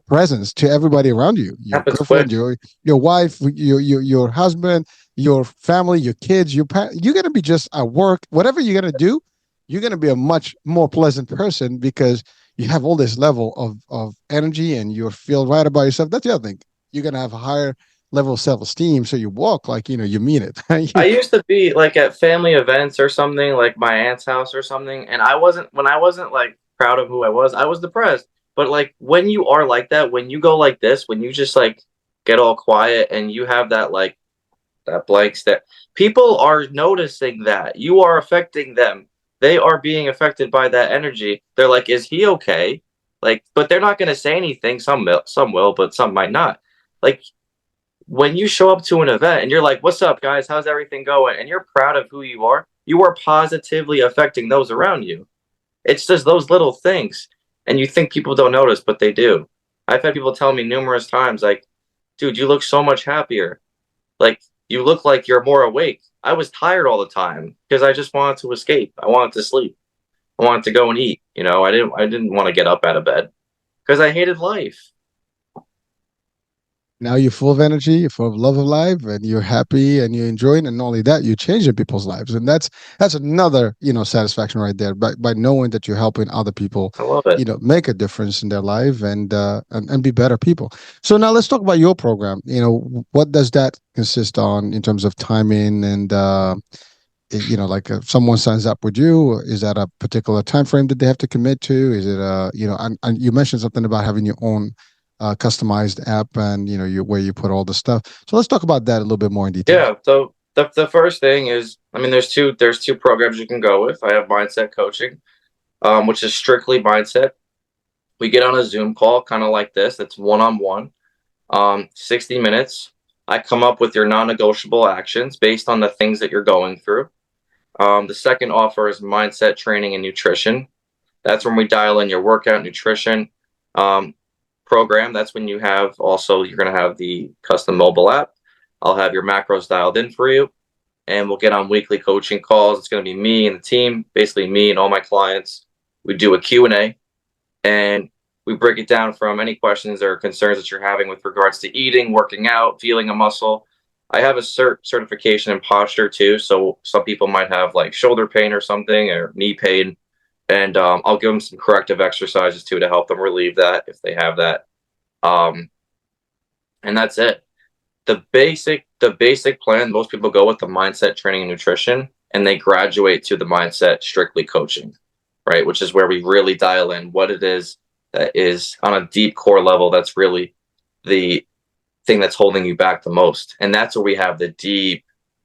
Speaker 1: presence to everybody around you. Your
Speaker 2: Happens
Speaker 1: girlfriend,
Speaker 2: quick.
Speaker 1: your wife, your husband, your family, your kids, you're going to be just at work. Whatever you're going to do, you're going to be a much more pleasant person because you have all this level of energy and you feel right about yourself. That's the other thing. You're going to have a higher level of self-esteem, so you walk like you mean it.
Speaker 2: I used to be like at family events or something, like my aunt's house or something, and I wasn't like proud of who I was depressed. But like when you are like that, when you go like this, when you just like get all quiet and you have that like that blank stare, people are noticing that you are affecting them. They are being affected by that energy. They're like, "Is he okay?" Like, but they're not going to say anything. Some will, but some might not. Like when you show up to an event and you're like, "What's up, guys? How's everything going?" and you're proud of who you are positively affecting those around you. It's just those little things, and you think people don't notice, but they do. I've had people tell me numerous times, like, "Dude, you look so much happier. Like, you look like you're more awake." I was tired all the time because I just wanted to escape. I wanted to sleep. I wanted to go and eat. I didn't want to get up out of bed because I hated life.
Speaker 1: Now you're full of energy, you're full of love of life, and you're happy and you're enjoying. And not only that, you're changing people's lives, and that's another satisfaction right there. By knowing that you're helping other people,
Speaker 2: I love it.
Speaker 1: make a difference in their life and be better people. So now let's talk about your program. What does that consist on in terms of timing and like if someone signs up with you, is that a particular time frame that they have to commit to? Is it and you mentioned something about having your own customized app and where you put all the stuff. So let's talk about that a little bit more in detail.
Speaker 2: Yeah. So the first thing is, I mean, there's two programs you can go with. I have mindset coaching, which is strictly mindset. We get on a Zoom call, kind of like this. It's one on one, 60 minutes. I come up with your non-negotiable actions based on the things that you're going through. The second offer is mindset training and nutrition. That's when we dial in your workout, nutrition um, program. That's when you're going to have the custom mobile app. I'll have your macros dialed in for you, and we'll get on weekly coaching calls. It's going to be me and the team, basically me and all my clients. We do a Q&A. and we break it down from any questions or concerns that you're having with regards to eating, working out, feeling a muscle. I have a certification in posture too, so some people might have like shoulder pain or something or knee pain, and I'll give them some corrective exercises too to help them relieve that if they have that. Um, and that's it. The basic plan. Most people go with the mindset, training, and nutrition, and they graduate to the mindset strictly coaching, right? Which is where we really dial in what it is that is on a deep core level. That's really the thing that's holding you back the most, and that's where we have the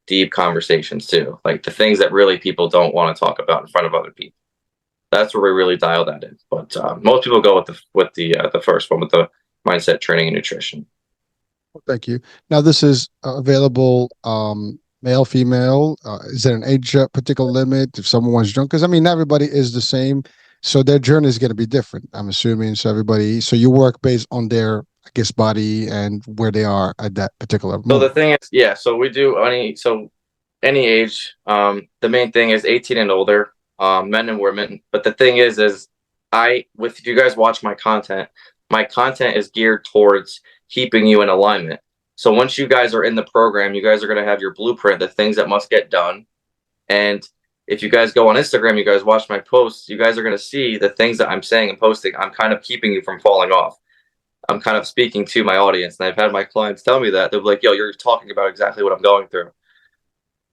Speaker 2: deep conversations too, like the things that really people don't want to talk about in front of other people. That's where we really dial that in. But most people go with the first one with the mindset, training, and nutrition.
Speaker 1: Thank you. Now, this is available male, female. Is there an age particular limit if someone wants to join? Because I mean, not everybody is the same, so their journey is going to be different. I'm assuming. So everybody, so you work based on their, I guess, body and where they are at that particular
Speaker 2: So the
Speaker 1: moment.
Speaker 2: thing is, yeah, so we do any age. The main thing is 18 and older, men and women. But the thing is I with if you guys watch my content is geared towards keeping you in alignment. So once you guys are in the program, you guys are going to have your blueprint, the things that must get done. And if you guys go on Instagram, you guys watch my posts, you guys are going to see the things that I'm saying and posting. I'm kind of keeping you from falling off. I'm kind of speaking to my audience, and I've had my clients tell me that they're like, "Yo, you're talking about exactly what I'm going through,"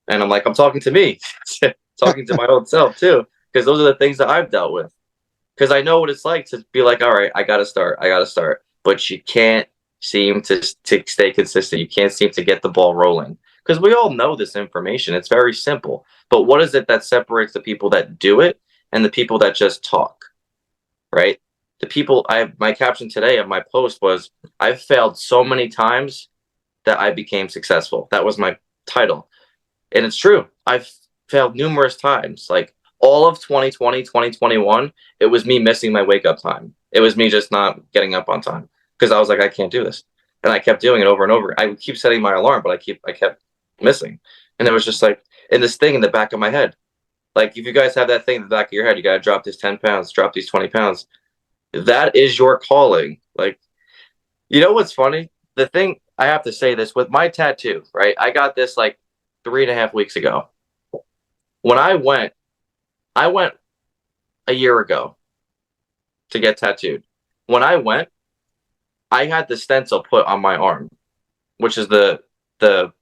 Speaker 2: and I'm like, "I'm talking to me, talking to my own self too, because those are the things that I've dealt with. Because I know what it's like to be like, all right, I gotta start, but you can't seem to stay consistent. You can't seem to get the ball rolling because we all know this information. It's very simple, but what is it that separates the people that do it and the people that just talk, right? The people I my caption today of my post was I've failed so many times that I became successful. That was my title. And it's true. I've failed numerous times. Like all of 2020, 2021, it was me missing my wake up time. It was me just not getting up on time because I was like, I can't do this. And I kept doing it over and over. I would keep setting my alarm, but I kept missing. And it was just like in this thing in the back of my head. Like if you guys have that thing in the back of your head, you got to drop this 10 pounds, drop these 20 pounds. That is your calling. Like, you know what's funny? The thing I have to say this with my tattoo, right? I got this like 3.5 weeks ago. When I went a year ago to get tattooed. When I went, I had the stencil put on my arm, which is the the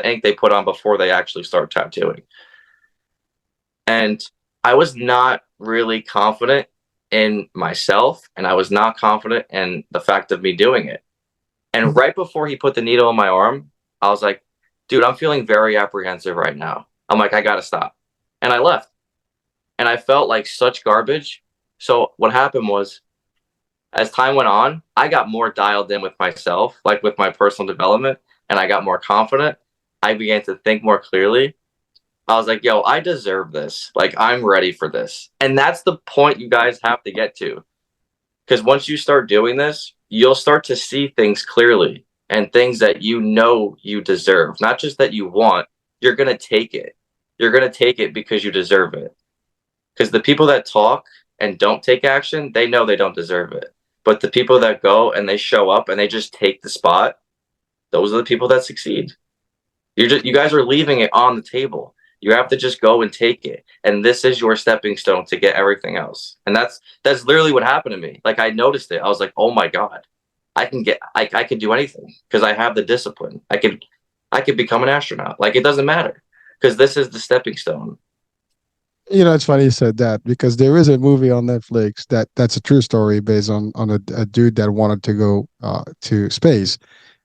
Speaker 2: ink they put on before they actually start tattooing. And I was not really confident in myself, and I was not confident in the fact of me doing it. And right before he put the needle in my arm, I was like, dude, I'm feeling very apprehensive right now. I'm like, I gotta stop. And I left. And I felt like such garbage. So what happened was, as time went on, I got more dialed in with myself, like with my personal development, and I got more confident. I began to think more clearly. I was like, yo, I deserve this. Like, I'm ready for this. And that's the point you guys have to get to. Because once you start doing this, you'll start to see things clearly and things that you know you deserve, not just that you want. You're going to take it. You're going to take it because you deserve it. Because the people that talk and don't take action, they know they don't deserve it. But the people that go and they show up and they just take the spot, those are the people that succeed. You guys are leaving it on the table. You have to just go and take it. And this is your stepping stone to get everything else. And that's literally what happened to me. Like I noticed it. I was like, oh my God, I could do anything because I have the discipline. I could become an astronaut. Like it doesn't matter because this is the stepping stone.
Speaker 1: It's funny you said that because there is a movie on Netflix that's a true story based on a dude that wanted to go to space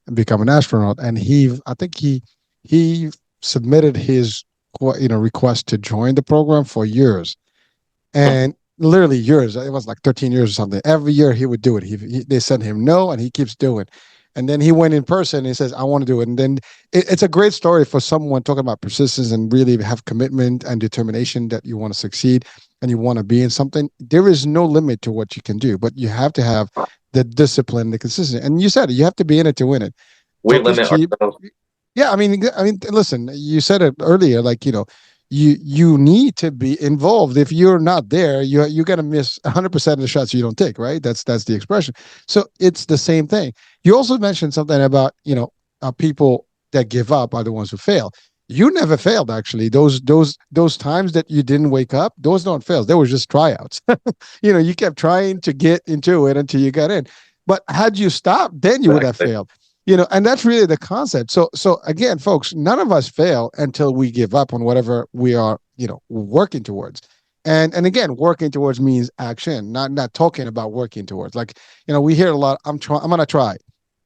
Speaker 1: and become an astronaut, and I think he submitted his request to join the program for years, and literally years. It was like 13 years or something. Every year he would do it. They sent him no, and he keeps doing. And then he went in person and he says, I want to do it. And then it's a great story for someone talking about persistence and really have commitment and determination that you want to succeed and you want to be in something. There is no limit to what you can do, but you have to have the discipline, the consistency. And you said it, you have to be in it to win it.
Speaker 2: We
Speaker 1: Talk is
Speaker 2: limit
Speaker 1: cheap.
Speaker 2: ourselves.
Speaker 1: Yeah, I mean, listen, you said it earlier, like, you need to be involved. If you're not there, you're gonna miss 100% of the shots you don't take, right? That's the expression. So it's the same thing. You also mentioned something about people that give up are the ones who fail. You never failed, actually. Those times that you didn't wake up, those don't fail. They were just tryouts. You kept trying to get into it until you got in. But had you stopped, then you would have
Speaker 2: Exactly.
Speaker 1: failed. And that's really the concept. So again, folks, none of us fail until we give up on whatever we are, working towards. And again, working towards means action, not talking about working towards. Like, we hear a lot, I'm gonna try.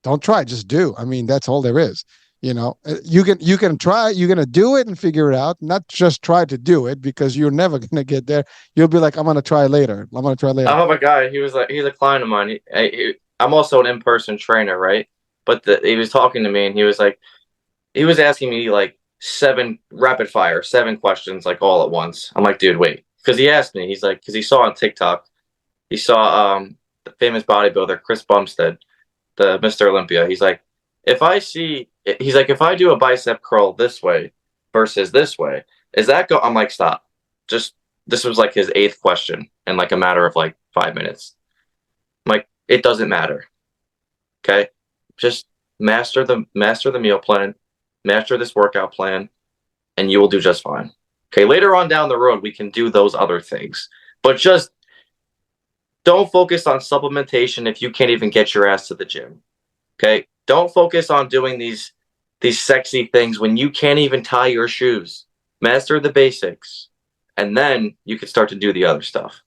Speaker 1: Don't try, just do. I mean, that's all there is. You can try, you're gonna do it and figure it out, not just try to do it, because you're never gonna get there. You'll be like, I'm gonna try later. I'm gonna try later.
Speaker 2: I have a guy. He was like, he's a client of mine. I'm also an in-person trainer, right? But he was talking to me, and he was like, he was asking me like seven rapid fire, 7 questions, like all at once. I'm like, dude, wait, because he asked me. He's like, because he saw on TikTok, he saw the famous bodybuilder Chris Bumstead, the Mr. Olympia. He's like, if I do a bicep curl this way versus this way, is that go? I'm like, stop. Just this was like his eighth question in like a matter of like 5 minutes. I'm like, it doesn't matter. Okay, just master the meal plan, master this workout plan, and you will do just fine. Okay, later on down the road, we can do those other things, but just don't focus on supplementation if you can't even get your ass to the gym. Okay, don't focus on doing these sexy things when you can't even tie your shoes. Master the basics, and then you can start to do the other stuff.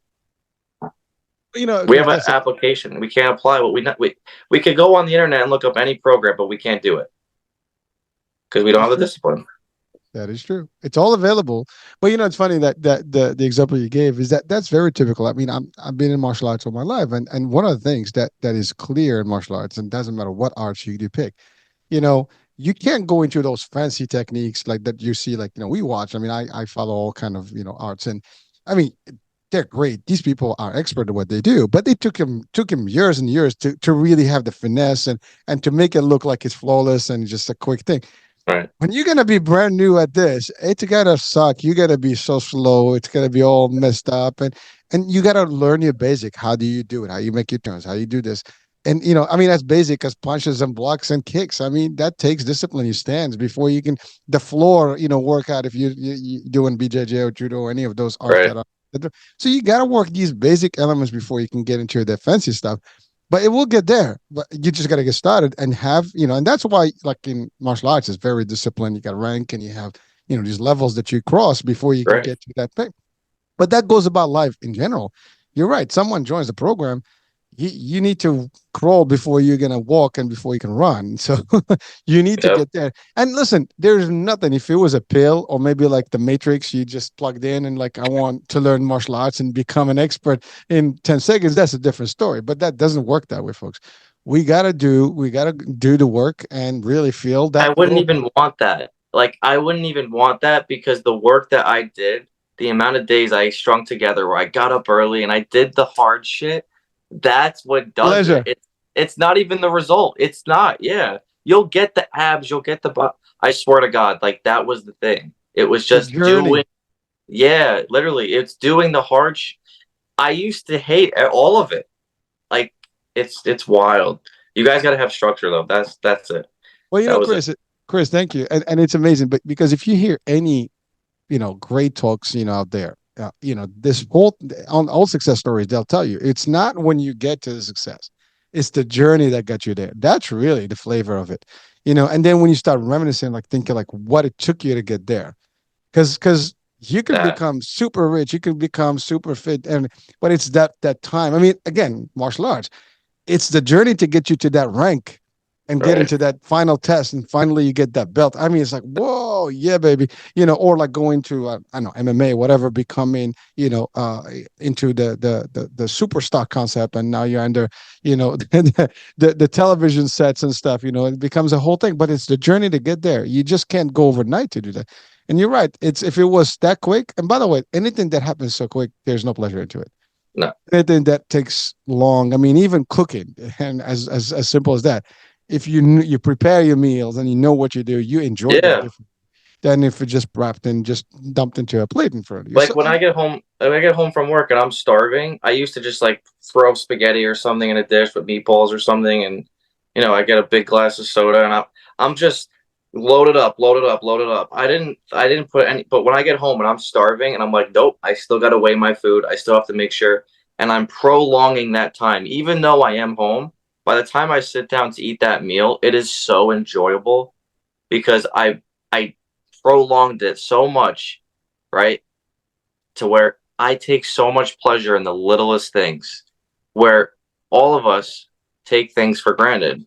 Speaker 2: We
Speaker 1: Chris,
Speaker 2: have an
Speaker 1: that's
Speaker 2: application. We can't apply what we could go on the internet and look up any program, but we can't do it because we don't have the
Speaker 1: true.
Speaker 2: discipline.
Speaker 1: That is true. It's all available. But it's funny that the example you gave is that's very typical. I mean, I've been in martial arts all my life, and one of the things that is clear in martial arts, and doesn't matter what arts you do pick, you know, you can't go into those fancy techniques like that you see, like, we watch. I mean, I follow all kind of, arts, and I mean, they're great. These people are expert at what they do, but they took him years and years to really have the finesse and to make it look like it's flawless and just a quick thing.
Speaker 2: Right.
Speaker 1: When you're gonna be brand new at this, it's gonna suck. You gotta be so slow. It's gonna be all messed up, and you gotta learn your basic. How do you do it? How you make your turns? How you do this? And I mean, that's basic as punches and blocks and kicks. I mean, that takes discipline. You stands before you can the floor. Work out if you doing BJJ or judo or any of those arts
Speaker 2: Right.
Speaker 1: that are. So you gotta work these basic elements before you can get into the fancy stuff, but it will get there. But you just got to get started and have, and that's why, like in martial arts, it's very disciplined. You got rank and you have, these levels that you cross before you can
Speaker 2: Right.
Speaker 1: get to that thing. But that goes about life in general. You're right. Someone joins the program, you need to crawl before you're gonna walk and before you can run. So you need to
Speaker 2: Yep.
Speaker 1: get there. And listen, there's nothing. If it was a pill or maybe like the Matrix, you just plugged in and like, I want to learn martial arts and become an expert in 10 seconds. That's a different story. But that doesn't work that way, folks. We gotta do the work and really feel that
Speaker 2: I wouldn't
Speaker 1: little.
Speaker 2: even want that. Like, I wouldn't even want that because the work that I did, the amount of days I strung together where I got up early and I did the hard shit, that's what does it.
Speaker 1: Pleasure.
Speaker 2: It's not even the result. It's not. Yeah. You'll get the abs, you'll get the butt. I swear to God, like that was the thing. It was
Speaker 1: The
Speaker 2: just doing,
Speaker 1: journey.
Speaker 2: yeah, literally, it's doing the hard I used to hate all of it. Like it's wild. You guys got to have structure though. That's it.
Speaker 1: Well,
Speaker 2: That was it.
Speaker 1: Chris, thank you. And it's amazing, but because if you hear any great talks, out there. This whole on all success stories, they'll tell you it's not when you get to the success, it's the journey that got you there. That's really the flavor of it, And then when you start reminiscing, like thinking like what it took you to get there, because you could
Speaker 2: That
Speaker 1: become super rich, you could become super fit, and but it's that time. I mean, again, martial arts, it's the journey to get you to that rank and get
Speaker 2: right,
Speaker 1: into that final test and finally you get that belt. I mean, it's like, whoa, yeah, baby. Or like going to I don't know, MMA, whatever, becoming, into the super stock concept, and now you're under, the television sets and stuff, it becomes a whole thing. But it's the journey to get there. You just can't go overnight to do that. And you're right. It's if it was that quick, and by the way, anything that happens so quick, there's no pleasure into it.
Speaker 2: no,
Speaker 1: Anything that takes long, I mean, even cooking, and as simple as that, if you prepare your meals and you know what you do, you enjoy that
Speaker 2: yeah.
Speaker 1: different. than if it's just wrapped and just dumped into a plate in front of you.
Speaker 2: Like
Speaker 1: So
Speaker 2: when I get home from work and I'm starving, I used to just like throw spaghetti or something in a dish with meatballs or something, and I get a big glass of soda, and I'm just loaded up, loaded up, loaded up. I didn't put any, but when I get home and I'm starving and I'm like, nope, I still got to weigh my food. I still have to make sure, and I'm prolonging that time, even though I am home. By the time I sit down to eat that meal, it is so enjoyable because I prolonged it so much, right? To where I take so much pleasure in the littlest things, where all of us take things for granted,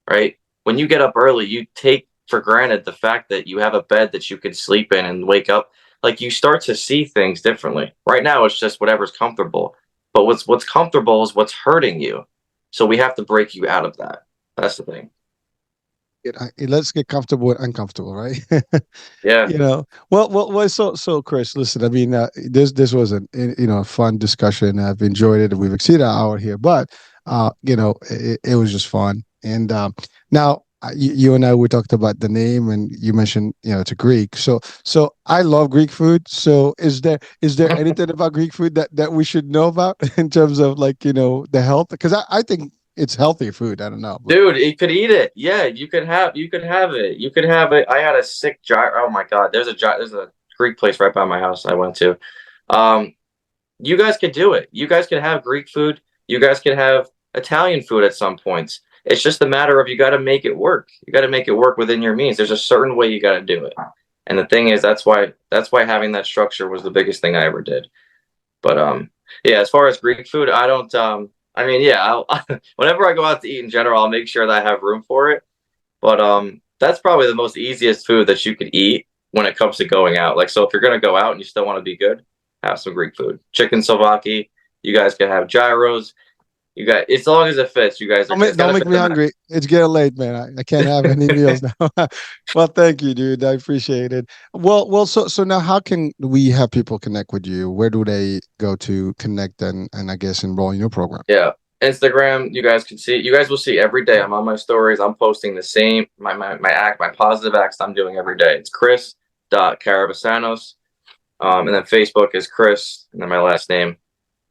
Speaker 2: right? When you get up early, you take for granted the fact that you have a bed that you can sleep in and wake up. Like, you start to see things differently. Right now, it's just whatever's comfortable. But what's comfortable is what's hurting you. So we have to break you out of that. That's the thing.
Speaker 1: let's get comfortable with uncomfortable, right?
Speaker 2: Yeah.
Speaker 1: Well. So, Chris, listen. I mean, this was a fun discussion. I've enjoyed it. We've exceeded our hour here, but it was just fun. And now you and I we talked about the name, and you mentioned it's a Greek. So I love Greek food. So is there anything about Greek food that we should know about in terms of like the health? Because I think it's healthy food. I don't know, but
Speaker 2: Dude, you could eat it. Yeah, you could have it. You could have it. I had a sick gyro. Oh my God, there's a Greek place right by my house I went to. Um, you guys could do it. You guys could have Greek food. You guys could have Italian food at some points. It's just a matter of you got to make it work. You got to make it work within your means. There's a certain way you got to do it. And the thing is, that's why having that structure was the biggest thing I ever did. But yeah, as far as Greek food, I don't I mean, yeah, whenever I go out to eat in general, I'll make sure that I have room for it. But that's probably the most easiest food that you could eat when it comes to going out. Like, so if you're gonna go out and you still want to be good, have some Greek food. Chicken Slovaki, you guys can have gyros. You guys, as long as it fits, you guys are
Speaker 1: don't make,
Speaker 2: it's
Speaker 1: don't
Speaker 2: gotta
Speaker 1: make
Speaker 2: fit
Speaker 1: me
Speaker 2: the max.
Speaker 1: hungry. It's getting late, man. I can't have any meals now. Well, thank you, dude. I appreciate it. Well. So now, how can we have people connect with you? Where do they go to connect and I guess enroll in your program?
Speaker 2: Yeah. Instagram, you guys can see, you guys will see every day. I'm on my stories. I'm posting the same, my positive acts I'm doing every day. It's Chris.Caravousanos. And then Facebook is Chris, and then my last name.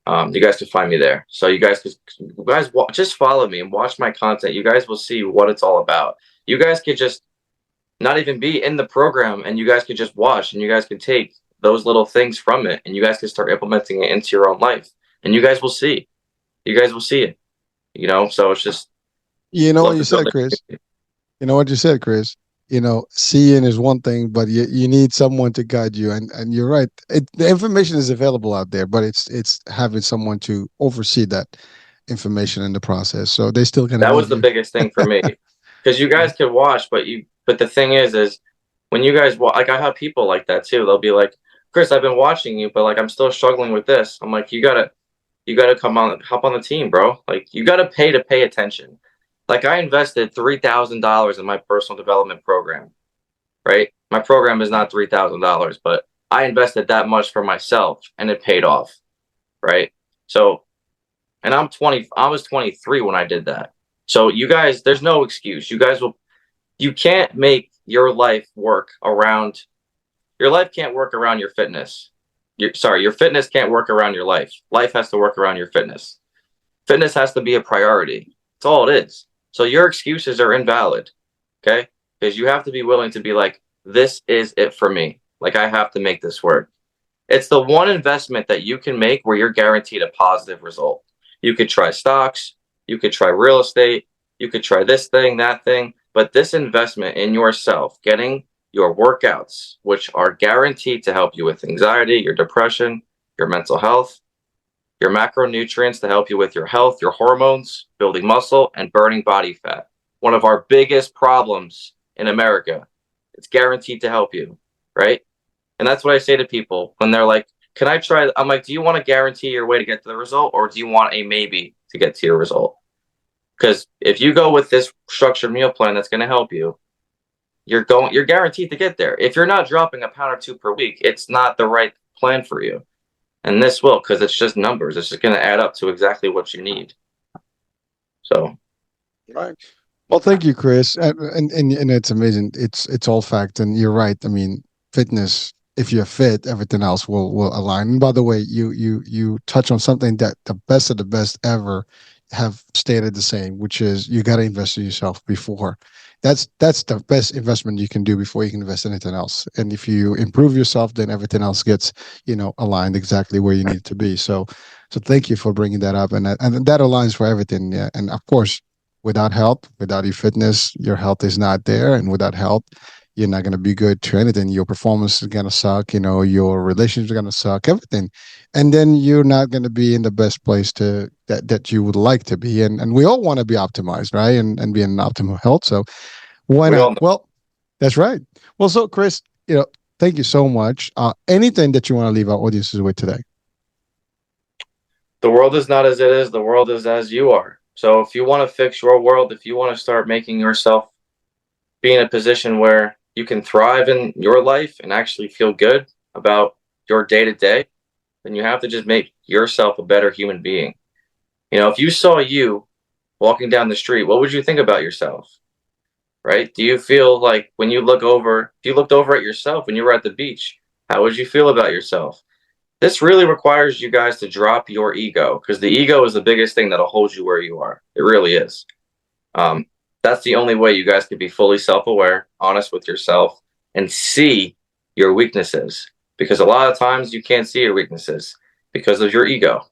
Speaker 2: You guys can find me there. So just follow me and watch my content. You guys will see what it's all about. You guys could just not even be in the program, and you guys could just watch, and you guys can take those little things from it, and you guys can start implementing it into your own life, and you guys will see. You guys will see it. So it's just
Speaker 1: You know what
Speaker 2: love
Speaker 1: you
Speaker 2: to build
Speaker 1: said,
Speaker 2: it.
Speaker 1: Chris. You know what you said, Chris. Seeing is one thing, but you need someone to guide you. And you're right. The information is available out there, but it's having someone to oversee that information in the process. So they still gonna
Speaker 2: That
Speaker 1: need
Speaker 2: was the
Speaker 1: you.
Speaker 2: biggest thing for me, because you guys could watch, but the thing is when you guys like, I have people like that too. They'll be like, Chris, I've been watching you, but like I'm still struggling with this. I'm like, you gotta come on, hop on the team, bro. Like, you gotta pay attention. Like, I invested $3,000 in my personal development program, right? My program is not $3,000, but I invested that much for myself, and it paid off, right? So, and I was 23 when I did that. So you guys, there's no excuse. You can't make your life can't work around your fitness. Your fitness can't work around your life. Life has to work around your fitness. Fitness has to be a priority. That's all it is. So your excuses are invalid, okay? Because you have to be willing to be like, this is it for me. Like, I have to make this work. It's the one investment that you can make where you're guaranteed a positive result. You could try stocks, you could try real estate, you could try this thing, that thing, but this investment in yourself, getting your workouts, which are guaranteed to help you with anxiety, your depression, your mental health, your macronutrients to help you with your health, your hormones, building muscle, and burning body fat. One of our biggest problems in America. It's guaranteed to help you, right? And that's what I say to people when they're like, can I try? I'm like, do you want to guarantee your way to get to the result, or do you want a maybe to get to your result? Because if you go with this structured meal plan that's going to help you, you're guaranteed to get there. If you're not dropping a pound or two per week, it's not the right plan for you. And this will, because it's just numbers. It's just going to add up to exactly what you need. So,
Speaker 1: Right. Well, thank you, Chris. And it's amazing. It's all fact, and you're right. I mean, fitness. If you're fit, everything else will align. And by the way, you touch on something that the best of the best ever have stated the same, which is you got to invest in yourself before. That's the best investment you can do before you can invest in anything else. And if you improve yourself, then everything else gets aligned exactly where you need it to be. So thank you for bringing that up, and that aligns for everything. Yeah, and of course without help, without your fitness, your health is not there. And without help, you're not going to be good to anything. Your performance is going to suck. Your relationships are going to suck, everything. And then you're not going to be in the best place that you would like to be. And we all want to be optimized, right? And be in optimal health. So why
Speaker 2: We
Speaker 1: not?
Speaker 2: all know
Speaker 1: Well, that's right. Well, so Chris, thank you so much. Anything that you want to leave our audiences with today?
Speaker 2: the world is not as it is, the world is as you are. So if you want to fix your world, if you want to start making yourself be in a position where you can thrive in your life and actually feel good about your day to day, then you have to just make yourself a better human being. If you saw you walking down the street, what would you think about yourself? Right? Do you feel like when you look over, if you looked over at yourself when you were at the beach, how would you feel about yourself? This really requires you guys to drop your ego because the ego is the biggest thing that'll hold you where you are. It really is. Um, that's the only way you guys can be fully self aware, honest with yourself, and see your weaknesses. Because a lot of times you can't see your weaknesses because of your ego.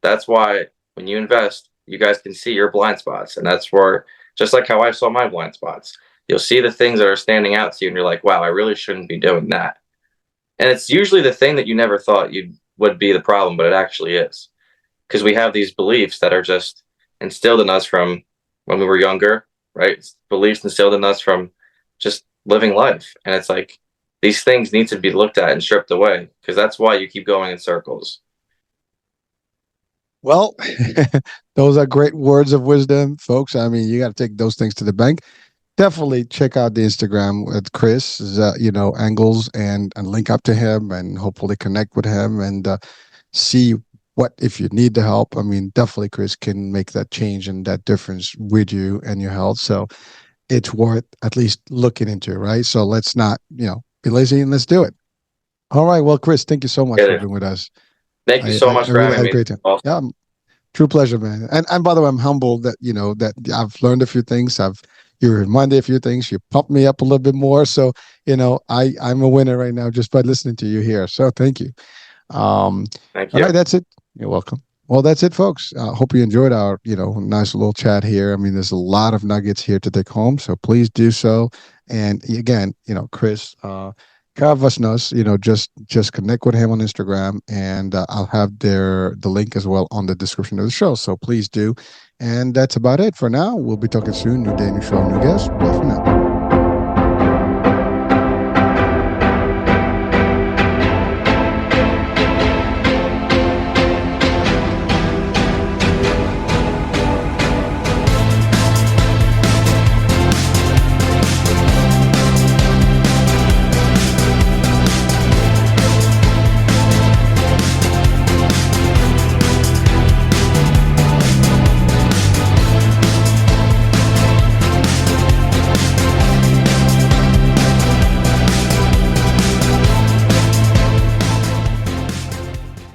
Speaker 2: That's why when you invest, you guys can see your blind spots. And that's where, just like how I saw my blind spots, you'll see the things that are standing out to you, and you're like, wow, I really shouldn't be doing that. And it's usually the thing that you never thought you would be the problem, but it actually is. Because we have these beliefs that are just instilled in us from when we were younger, right? It's beliefs instilled in us from just living life. And it's like these things need to be looked at and stripped away because that's why you keep going in circles.
Speaker 1: Well, those are great words of wisdom, folks. I mean, you got to take those things to the bank. Definitely check out the Instagram with Chris, angles and link up to him and hopefully connect with him and see what if you need the help. I mean, definitely Chris can make that change and that difference with you and your health. So it's worth at least looking into, right? So let's not, be lazy and let's do it. All right. Well, Chris, thank you so much
Speaker 2: Get
Speaker 1: for
Speaker 2: it?
Speaker 1: being with us.
Speaker 2: Thank you
Speaker 1: I,
Speaker 2: so
Speaker 1: I,
Speaker 2: much
Speaker 1: I
Speaker 2: for
Speaker 1: really
Speaker 2: having
Speaker 1: had a
Speaker 2: me.
Speaker 1: great time.
Speaker 2: Awesome.
Speaker 1: Yeah, true pleasure, man. And by the way, I'm humbled that that I've learned a few things. You reminded a few things. You pumped me up a little bit more. So I'm a winner right now just by listening to you here. So thank you. Um,
Speaker 2: Thank
Speaker 1: all right,
Speaker 2: you.
Speaker 1: that's it. You're welcome. Well, that's it, folks. Hope you enjoyed our nice little chat here. I mean, there's a lot of nuggets here to take home, so please do so. And again, Chris. Caravousanos, just connect with him on Instagram, and I'll have the link as well on the description of the show. So please do. And that's about it for now. We'll be talking soon. New day, new show, new guest. Bye for now.